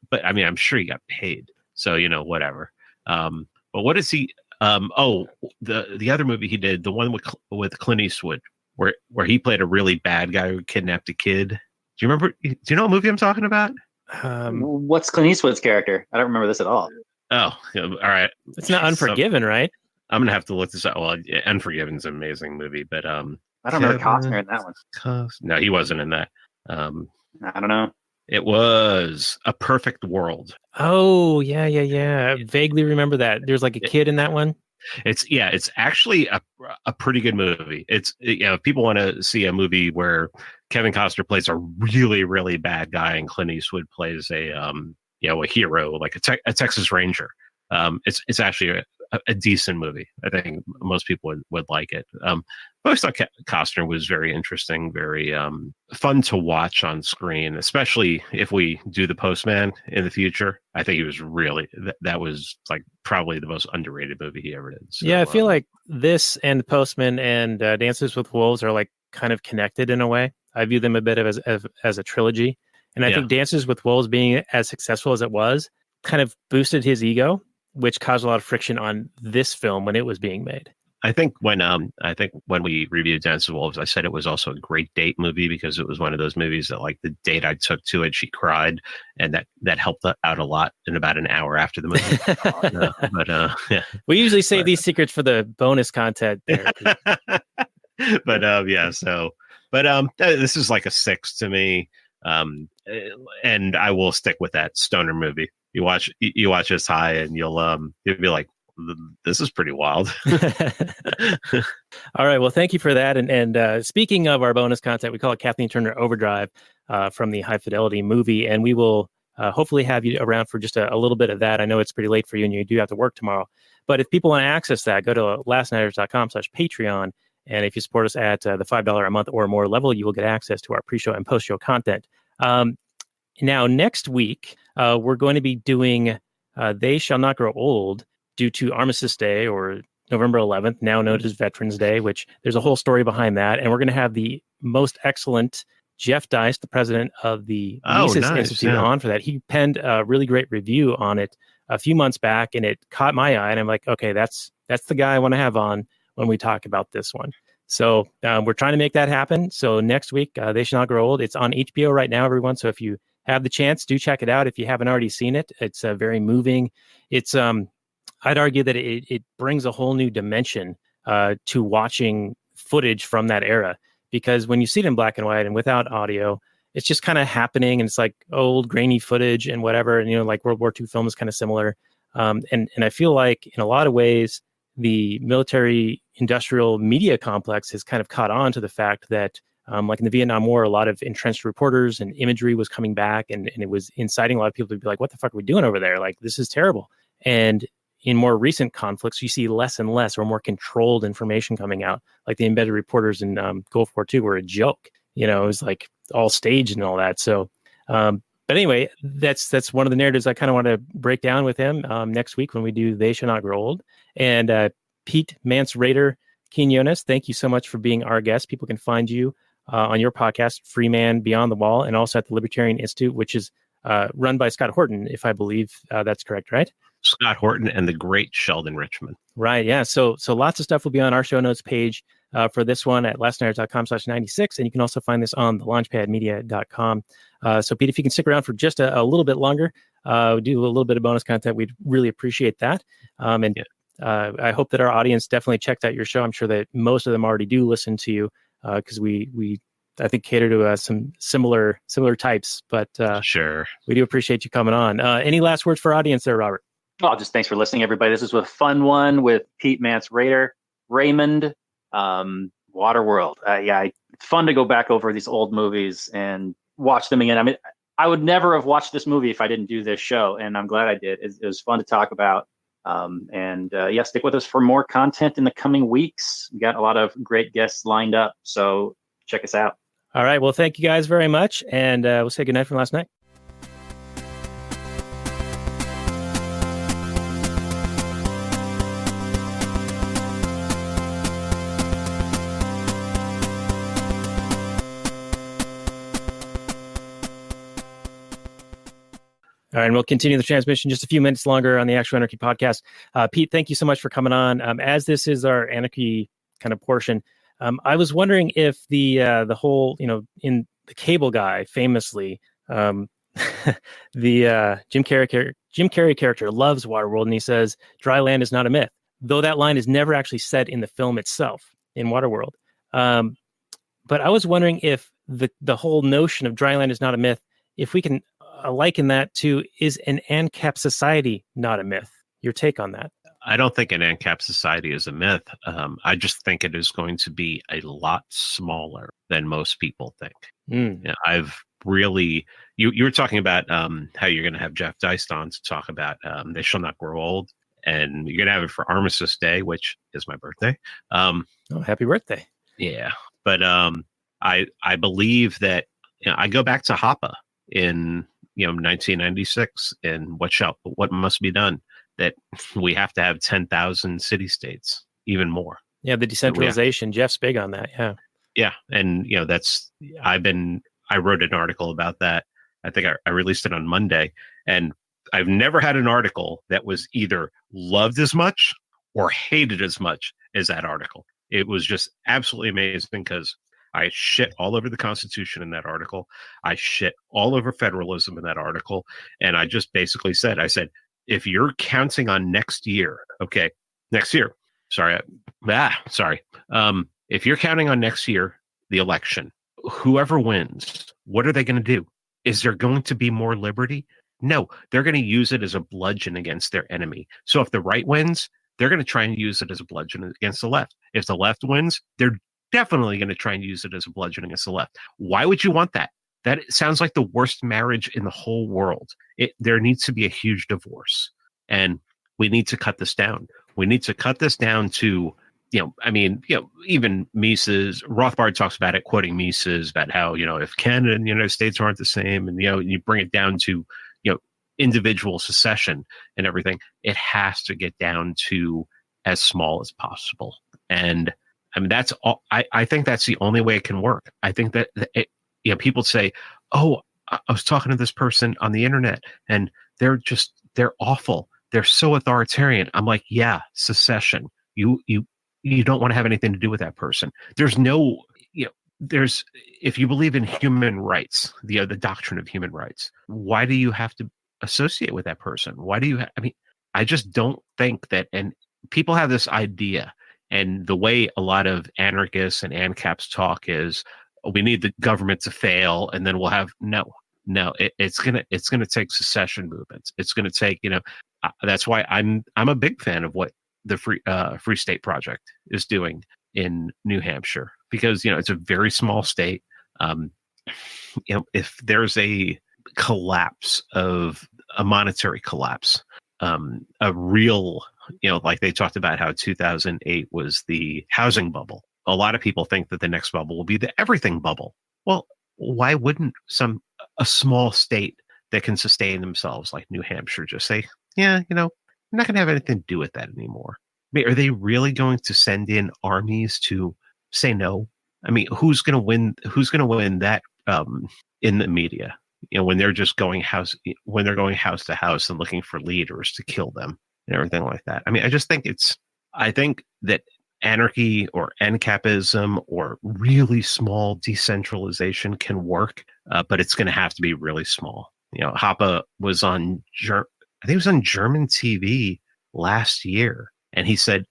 But I mean, I'm sure he got paid, so whatever. But what is he? The other movie he did, the one with Clint Eastwood, where he played a really bad guy who kidnapped a kid. Do you remember? Do you know what movie I'm talking about? What's Clint Eastwood's character? I don't remember this at all. Oh, all right. It's not Unforgiven, right? I'm gonna have to look this up. Well, Unforgiven's an amazing movie, but I don't remember Costner in that one. No, he wasn't in that. I don't know. It was A Perfect World. Oh, yeah. I vaguely remember that. There's like a kid in that one. It's actually a pretty good movie. It's, if people want to see a movie where Kevin Costner plays a really, really bad guy and Clint Eastwood plays a hero, like a Texas Ranger. It's actually a decent movie. I think most people would like it. But I thought Costner was very interesting, very fun to watch on screen, especially if we do The Postman in the future. I think he was really, that was like probably the most underrated movie he ever did. So, yeah, I feel like this and The Postman and Dances with Wolves are like kind of connected in a way. I view them a bit as a trilogy. And I think Dances with Wolves being as successful as it was kind of boosted his ego, which caused a lot of friction on this film when it was being made. I think when we reviewed Dances with Wolves, I said it was also a great date movie because it was one of those movies that, like, the date I took to it, she cried, and that helped out a lot in about an hour after the movie. We usually save these secrets for the bonus content there. This is like a 6 to me, and I will stick with that stoner movie. You watch this high, and you'll be like, this is pretty wild. All right. Well, thank you for that. And speaking of our bonus content, we call it Kathleen Turner Overdrive from the High Fidelity movie. And we will hopefully have you around for just a little bit of that. I know it's pretty late for you and you do have to work tomorrow. But if people want to access that, go to lastnighters.com/Patreon. And if you support us at the $5 a month or more level, you will get access to our pre-show and post-show content. Now, next week, we're going to be doing They Shall Not Grow Old due to Armistice Day, or November 11th, now known as Veterans Day, which there's a whole story behind that. And we're going to have the most excellent Jeff Deist, the president of the Mises Institute, on for that. He penned a really great review on it a few months back, and it caught my eye. And I'm like, okay, that's the guy I want to have on when we talk about this one. So we're trying to make that happen. So next week, They Shall Not Grow Old. It's on HBO right now, everyone. So if you have the chance, do check it out. If you haven't already seen it, it's very moving. It's I'd argue that it brings a whole new dimension to watching footage from that era, because when you see it in black and white and without audio, it's just kind of happening, and it's like old grainy footage and whatever. And like World War II film is kind of similar. And I feel like in a lot of ways, the military industrial media complex has kind of caught on to the fact that like in the Vietnam War, a lot of entrenched reporters and imagery was coming back, and it was inciting a lot of people to be like, what the fuck are we doing over there? Like, this is terrible. And in more recent conflicts, you see less and less or more controlled information coming out. Like the embedded reporters in Gulf War II were a joke. It was like all staged and all that. So, but anyway, that's one of the narratives I kind of want to break down with him next week when we do They Shall Not Grow Old. And Pete Mance Rayder Quinones, thank you so much for being our guest. People can find you on your podcast, Free Man Beyond the Wall, and also at the Libertarian Institute, which is run by Scott Horton, if I believe that's correct, right? Scott Horton and the great Sheldon Richman. Right. Yeah. So lots of stuff will be on our show notes page for this one at lastnighters.com/96. And you can also find this on the launchpadmedia.com. So Pete, if you can stick around for just a little bit longer, do a little bit of bonus content, we'd really appreciate that. I hope that our audience definitely checked out your show. I'm sure that most of them already do listen to you because we I think cater to some similar types, but sure. We do appreciate you coming on. Any last words for our audience there, Robert? Oh, just thanks for listening, everybody. This is a fun one with Pete Mance Rayder, Raymond, Waterworld. It's fun to go back over these old movies and watch them again. I mean, I would never have watched this movie if I didn't do this show, and I'm glad I did. It was fun to talk about. Stick with us for more content in the coming weeks. We got a lot of great guests lined up, so check us out. All right. Well, thank you guys very much, and we'll say goodnight from last night. All right, and we'll continue the transmission just a few minutes longer on the Actual Anarchy podcast. Pete, thank you so much for coming on. As this is our Anarchy kind of portion, I was wondering if the whole, in The Cable Guy, famously, the Jim Carrey character loves Waterworld, and he says, dry land is not a myth, though that line is never actually said in the film itself, in Waterworld. But I was wondering if the whole notion of dry land is not a myth, if we can liken that to, is an ANCAP society not a myth? Your take on that? I don't think an ANCAP society is a myth. I just think it is going to be a lot smaller than most people think. Mm. You know, I've really, you were talking about how you're going to have Jeff Deist on to talk about They Shall Not Grow Old. And you're going to have it for Armistice Day, which is my birthday. Oh, happy birthday. Yeah. But I believe that, you know, I go back to Hoppe in 1996 and what must be done, that we have to have 10,000 city states, even more. Yeah, the decentralization. Jeff's big on that. Yeah. Yeah, and I wrote an article about that. I think I released it on Monday, and I've never had an article that was either loved as much or hated as much as that article. It was just absolutely amazing because I shit all over the Constitution in that article. I shit all over federalism in that article. And I just basically said, if you're counting on next year, if you're counting on next year, the election, whoever wins, what are they going to do? Is there going to be more liberty? No, they're going to use it as a bludgeon against their enemy. So if the right wins, they're going to try and use it as a bludgeon against the left. If the left wins, they're definitely going to try and use it as a bludgeon against the left. Why would you want that? That sounds like the worst marriage in the whole world. There needs to be a huge divorce. And we need to cut this down. We need to cut this down to, even Mises, Rothbard talks about it, quoting Mises, about how, if Canada and the United States aren't the same, and, you bring it down to, individual secession and everything, it has to get down to as small as possible. And I mean, that's all. I think that's the only way it can work. I think that people say, "Oh, I was talking to this person on the internet, and they're awful. They're so authoritarian." I'm like, "Yeah, secession. You don't want to have anything to do with that person." There's no, if you believe in human rights, the doctrine of human rights, why do you have to associate with that person? Why do you? I just don't think that. And people have this idea. And the way a lot of anarchists and ANCAPs talk is, we need the government to fail, and then we'll have it's gonna take secession movements. It's gonna take, that's why I'm a big fan of what the Free State Project is doing in New Hampshire, because it's a very small state. If there's a collapse of a monetary collapse, a real, like they talked about how 2008 was the housing bubble. A lot of people think that the next bubble will be the everything bubble. Well, why wouldn't a small state that can sustain themselves like New Hampshire just say, yeah, I'm not going to have anything to do with that anymore? I mean, are they really going to send in armies to say no? I mean, who's going to win? Who's going to win that in the media? When they're just going house to house and looking for leaders to kill them and everything like that. I mean, I think that anarchy or ANCAPism or really small decentralization can work, but it's going to have to be really small. Hoppe was on German TV last year, and he said,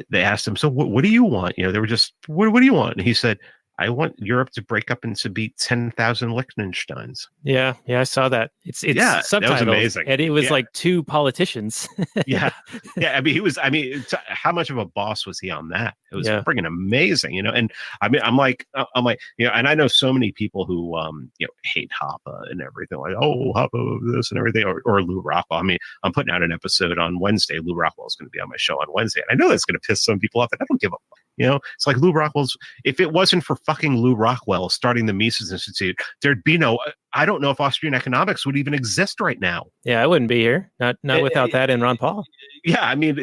they asked him, so what do you want? They were just, what do you want? And he said, I want Europe to break up and to be 10,000 Liechtensteins. Yeah, I saw that. It's subtitled, that was amazing, and it was like two politicians. yeah. I mean, how much of a boss was he on that? It was freaking amazing, And I mean, I'm like, and I know so many people who, hate Hoppe and everything, like, oh, Hoppe this and everything, or Lou Rockwell. I mean, I'm putting out an episode on Wednesday. Lou Rockwell is going to be on my show on Wednesday, and I know that's going to piss some people off, and I don't give a fuck. It's like Lou Rockwell's. If it wasn't for fucking Lou Rockwell starting the Mises Institute, there'd be no. I don't know if Austrian economics would even exist right now. Yeah, I wouldn't be here. Not without that and Ron Paul. Yeah, I mean,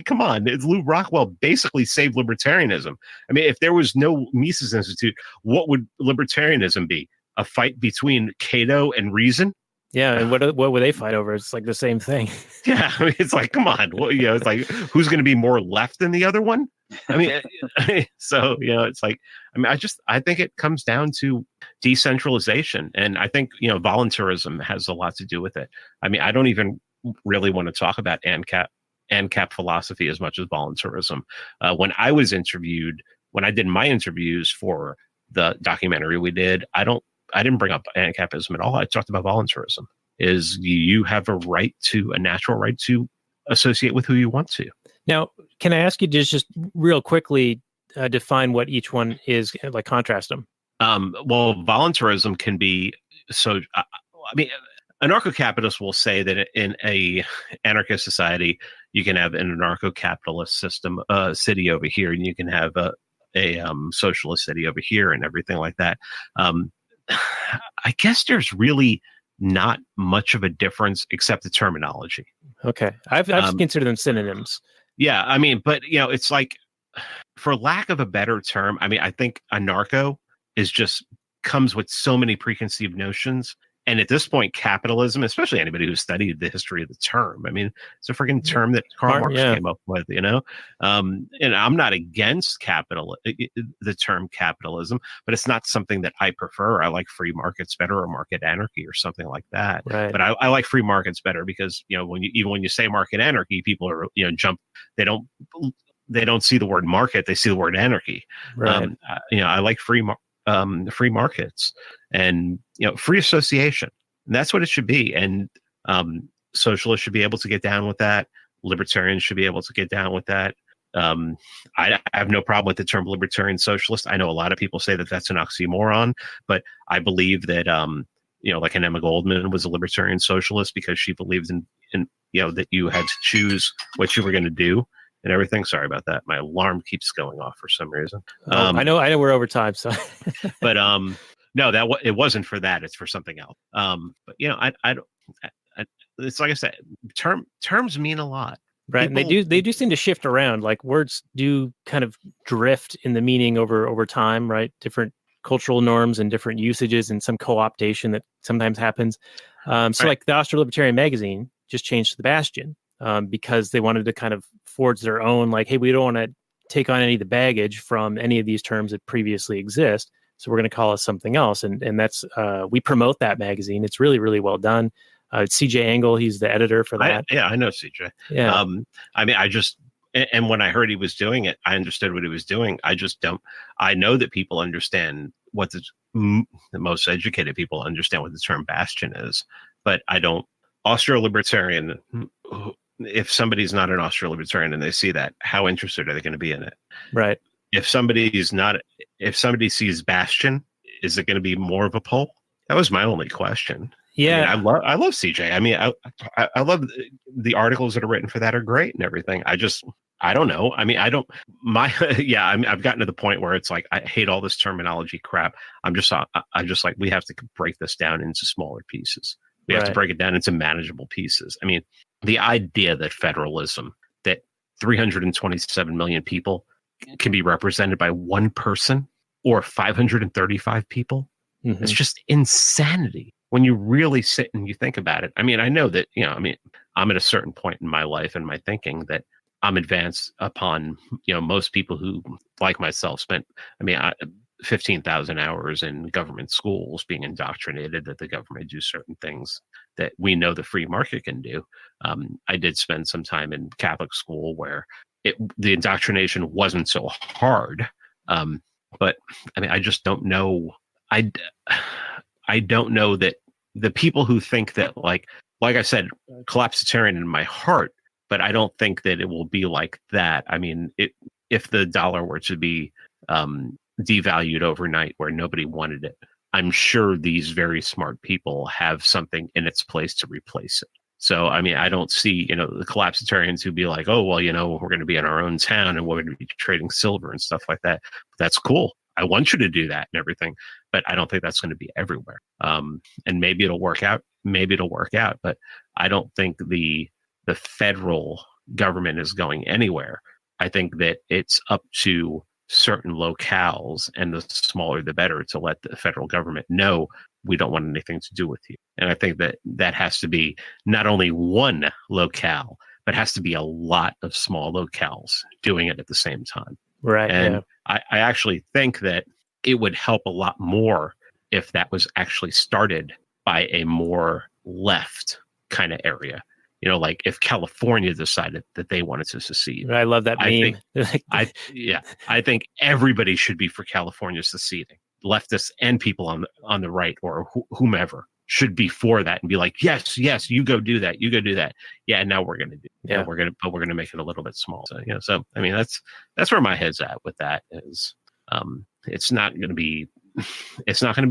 come on. It's Lou Rockwell basically saved libertarianism. I mean, if there was no Mises Institute, what would libertarianism be? A fight between Cato and reason? Yeah, and what would they fight over? It's like the same thing. Yeah, I mean, it's like, come on. Well, it's like, who's going to be more left than the other one? I mean, so, it's like, I think it comes down to decentralization. And I think, voluntarism has a lot to do with it. I mean, I don't even really want to talk about ANCAP philosophy as much as voluntarism. When I did my interviews for the documentary we did, I didn't bring up ANCAPism at all. I talked about voluntarism. Is you have a natural right to associate with who you want to. Now, can I ask you to just real quickly define what each one is, like contrast them? Well, voluntarism can be so. I mean, anarcho-capitalists will say that in a anarchist society, you can have an anarcho-capitalist system, city over here, and you can have a socialist city over here, and everything like that. I guess there's really not much of a difference except the terminology. Okay, I've considered them synonyms. Yeah, I mean, but it's like, for lack of a better term, I mean, I think anarcho is just comes with so many preconceived notions. And at this point, capitalism, especially anybody who studied the history of the term, I mean, it's a freaking term that Karl Marx came up with, And I'm not against the term capitalism, but it's not something that I prefer. I like free markets better, or market anarchy, or something like that. Right. But I like free markets better because, when you say market anarchy, people are, jump. They don't see the word market; they see the word anarchy. Right. I like free markets and free association. And that's what it should be. And socialists should be able to get down with that. Libertarians should be able to get down with that. I have no problem with the term libertarian socialist. I know a lot of people say that that's an oxymoron, but I believe that like an Emma Goldman was a libertarian socialist because she believed in that you had to choose what you were going to do and everything. Sorry about that. My alarm keeps going off for some reason. I know we're over time, so. But no, it wasn't for that. It's for something else. But I don't. It's like I said, terms mean a lot, right? And they do seem to shift around. Like words do kind of drift in the meaning over time, right? Different cultural norms and different usages, and some co-optation that sometimes happens. Like the Austrian Libertarian magazine just changed to the Bastion. Because they wanted to kind of forge their own, like, hey, we don't want to take on any of the baggage from any of these terms that previously exist. So we're going to call us something else. And that's, we promote that magazine. It's really, really well done. It's CJ Engel. He's the editor for that. I know CJ. Yeah. I mean, and when I heard he was doing it, I understood what he was doing. I know that people understand what the most educated people understand what the term bastion is, but I don't. Austro-libertarian, if somebody's not an Austro-libertarian and they see that, how interested are they going to be in it? Right. If somebody sees Bastion, is it going to be more of a pull? That was my only question. Yeah. I love CJ. I mean, I love the articles that are written for that are great and everything. I don't know. I mean, I've gotten to the point where it's like, I hate all this terminology crap. I'm just like, we have to break this down into smaller pieces. We have to break it down into manageable pieces. I mean, the idea that federalism, that 327 million people can be represented by one person or 535 people, it's just insanity when you really sit and you think about it. I mean, I know that, I'm at a certain point in my life and my thinking that I'm advanced upon, most people who, like myself, spent, 15,000 hours in government schools being indoctrinated that the government do certain things that we know the free market can do. I did spend some time in Catholic school where the indoctrination wasn't so hard. But I mean, I just don't know. I don't know that the people who think that, like I said, collapsitarian in my heart, but I don't think that it will be like that. I mean, if the dollar were to be devalued overnight where nobody wanted it, I'm sure these very smart people have something in its place to replace it. So, I mean, I don't see, the collapsitarians who be like, oh, well, we're going to be in our own town and we're going to be trading silver and stuff like that. That's cool. I want you to do that and everything, but I don't think that's going to be everywhere. And maybe it'll work out. But I don't think the federal government is going anywhere. I think that it's up to certain locales, and the smaller the better, to let the federal government know we don't want anything to do with you. And I think that has to be not only one locale, but has to be a lot of small locales doing it at the same time. Right. And I actually think that it would help a lot more if that was actually started by a more left kind of area. Like if California decided that they wanted to secede. I love that meme. I think everybody should be for California seceding, leftists and people on the right or whomever. should be for that and be like, yes, you go do that. You go do that. Yeah. Now we're going to do, Yeah. we're going to make it a little bit small. So, so, I mean, that's where my head's at with that is, it's not going to be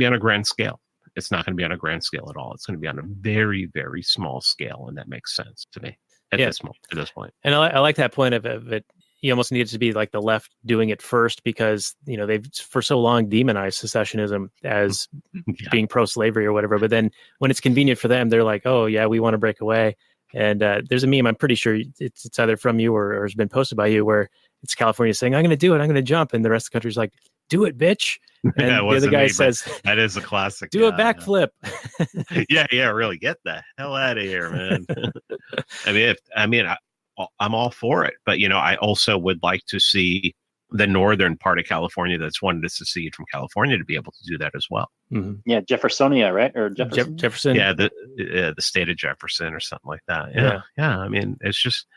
on a grand scale. It's not going to be on a grand scale at all. It's going to be on a very, very small scale. And that makes sense to me at this point. And I like that point of it. You almost need it to be like the left doing it first because, they've for so long demonized secessionism as being pro-slavery or whatever. But then when it's convenient for them, they're like, oh, yeah, we want to break away. And there's a meme, I'm pretty sure it's either from you or has been posted by you, where it's California saying, I'm going to do it. I'm going to jump. And the rest of the country's like, do it, bitch. And the other guy says, that is a classic. Do a backflip. Yeah, really. Get the hell out of here, man. I'm all for it. But, I also would like to see the northern part of California that's wanted to secede from California to be able to do that as well. Mm-hmm. Yeah, Jeffersonia, right? Or Jefferson. Yeah, the state of Jefferson or something like that. Yeah. I mean, it's just,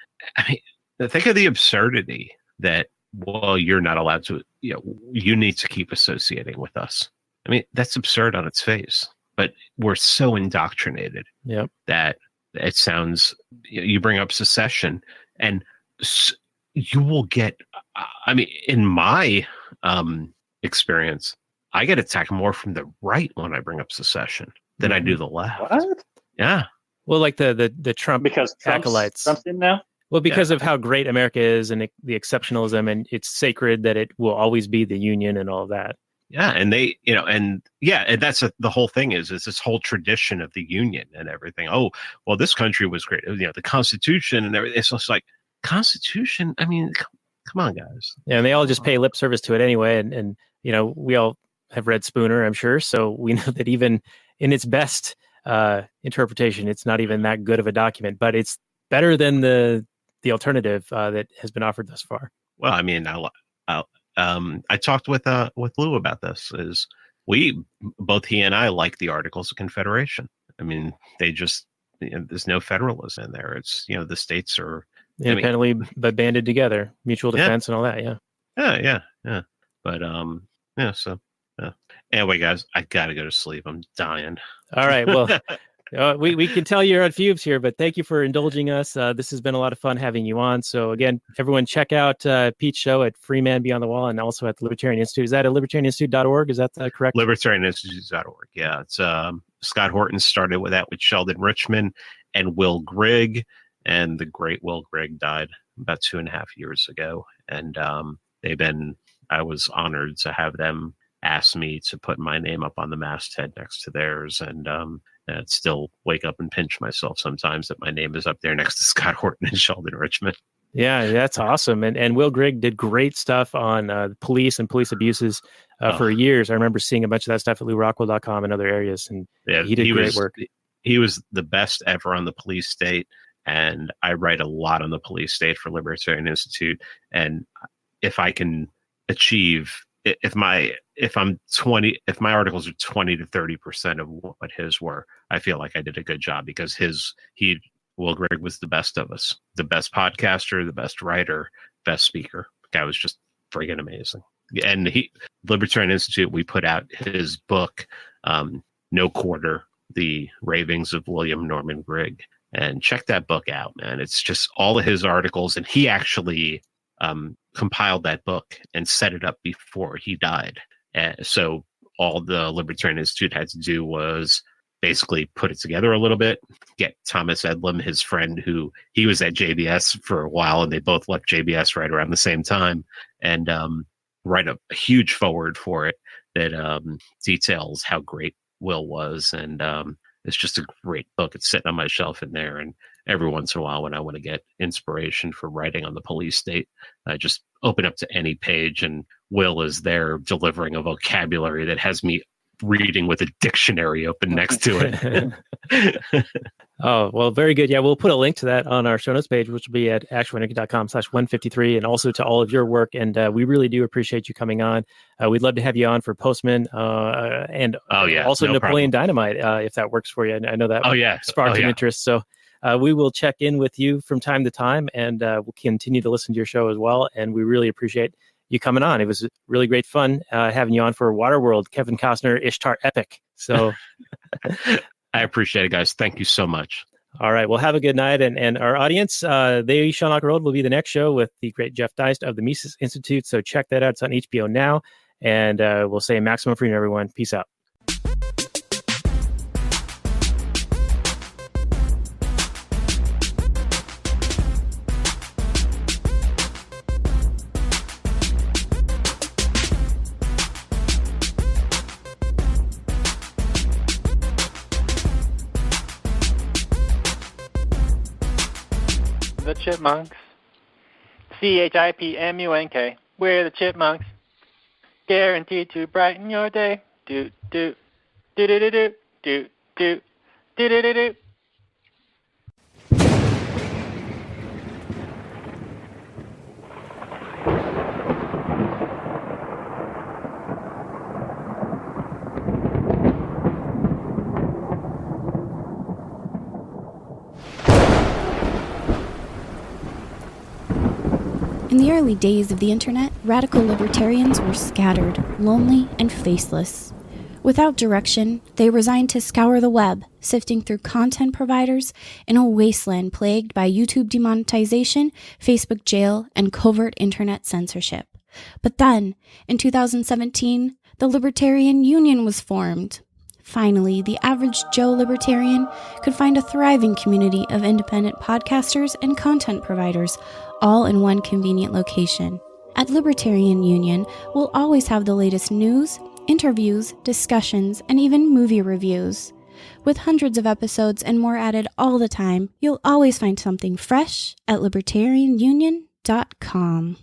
think of the absurdity that, well, you're not allowed to, you need to keep associating with us. I mean, that's absurd on its face, but we're so indoctrinated that it sounds, you bring up secession and you will get, in my experience, I get attacked more from the right when I bring up secession than I do the left. What? Yeah. Well, like the Trump because acolytes. Trump's in now? Well, because of how great America is and the exceptionalism, and it's sacred that it will always be the Union and all of that. Yeah, and they, and that's the whole thing is this whole tradition of the Union and everything. Oh, well, this country was great. The Constitution and everything. It's just like Constitution. I mean, come on, guys. Yeah, and they all just pay lip service to it anyway. And we all have read Spooner, I'm sure, so we know that even in its best interpretation, it's not even that good of a document, but it's better than the alternative that has been offered thus far. Well, I mean, I talked with Lou about this. Is both he and I like the Articles of Confederation. I mean, they just there's no federalism in there. It's the states are independently but banded together, mutual defense and all that. Yeah. But So anyway, guys, I gotta go to sleep. I'm dying. All right. Well. We can tell you're on fumes here, but thank you for indulging us. This has been a lot of fun having you on. So again, everyone check out Pete's show at Free Man Beyond the Wall and also at the Libertarian Institute. Is that at libertarianinstitute.org? Is that correct? Libertarianinstitute.org. Yeah. It's Scott Horton started with that with Sheldon Richman and Will Grigg, and the great Will Grigg died about 2.5 years ago. And I was honored to have them ask me to put my name up on the masthead next to theirs. And I'd still wake up and pinch myself sometimes that my name is up there next to Scott Horton and Sheldon Richman. Yeah, that's awesome. And Will Grigg did great stuff on police and police abuses for years. I remember seeing a bunch of that stuff at LouRockwell.com and other areas. And he did great work. He was the best ever on the police state. And I write a lot on the police state for Libertarian Institute. And if I can achieve, if my articles are 20 to 30% of what his were, I feel like I did a good job because Will Grigg was the best of us, the best podcaster, the best writer, best speaker. The guy was just friggin' amazing. And Libertarian Institute, we put out his book, No Quarter, The Ravings of William Norman Grigg. And check that book out, man. It's just all of his articles. And he actually compiled that book and set it up before he died. So all the Libertarian Institute had to do was basically put it together a little bit, get Thomas Edlam, his friend, he was at JBS for a while, and they both left JBS right around the same time, and write a huge foreword for it that details how great Will was. And it's just a great book. It's sitting on my shelf in there. And every once in a while, when I want to get inspiration for writing on the police state, I just open up to any page, and Will is there delivering a vocabulary that has me reading with a dictionary open next to it. Oh, well, very good. Yeah, we'll put a link to that on our show notes page, which will be at actualanarchy.com/153, and also to all of your work. And we really do appreciate you coming on. We'd love to have you on for Postman and also no Napoleon problem. Dynamite, if that works for you. I know that sparked an yeah. interest. So we will check in with you from time to time, and we'll continue to listen to your show as well. And we really appreciate you coming on. It was really great fun having you on for Waterworld, Kevin Costner, Ishtar epic. So I appreciate it, guys. Thank you so much. All right. Well, have a good night. And our audience, They Shall Not Grow Old will be the next show with the great Jeff Deist of the Mises Institute. So check that out. It's on HBO now. And we'll say maximum freedom, everyone. Peace out. The Chipmunks. CHIPMUNK. We're the Chipmunks. Guaranteed to brighten your day. Do do do do do do do do do do do do. In the early days of the internet, radical libertarians were scattered, lonely, and faceless. Without direction, they resigned to scour the web, sifting through content providers in a wasteland plagued by YouTube demonetization, Facebook jail, and covert internet censorship. But then, in 2017, the Libertarian Union was formed. Finally, the average Joe libertarian could find a thriving community of independent podcasters and content providers, all in one convenient location. At Libertarian Union, we'll always have the latest news, interviews, discussions, and even movie reviews. With hundreds of episodes and more added all the time, you'll always find something fresh at libertarianunion.com.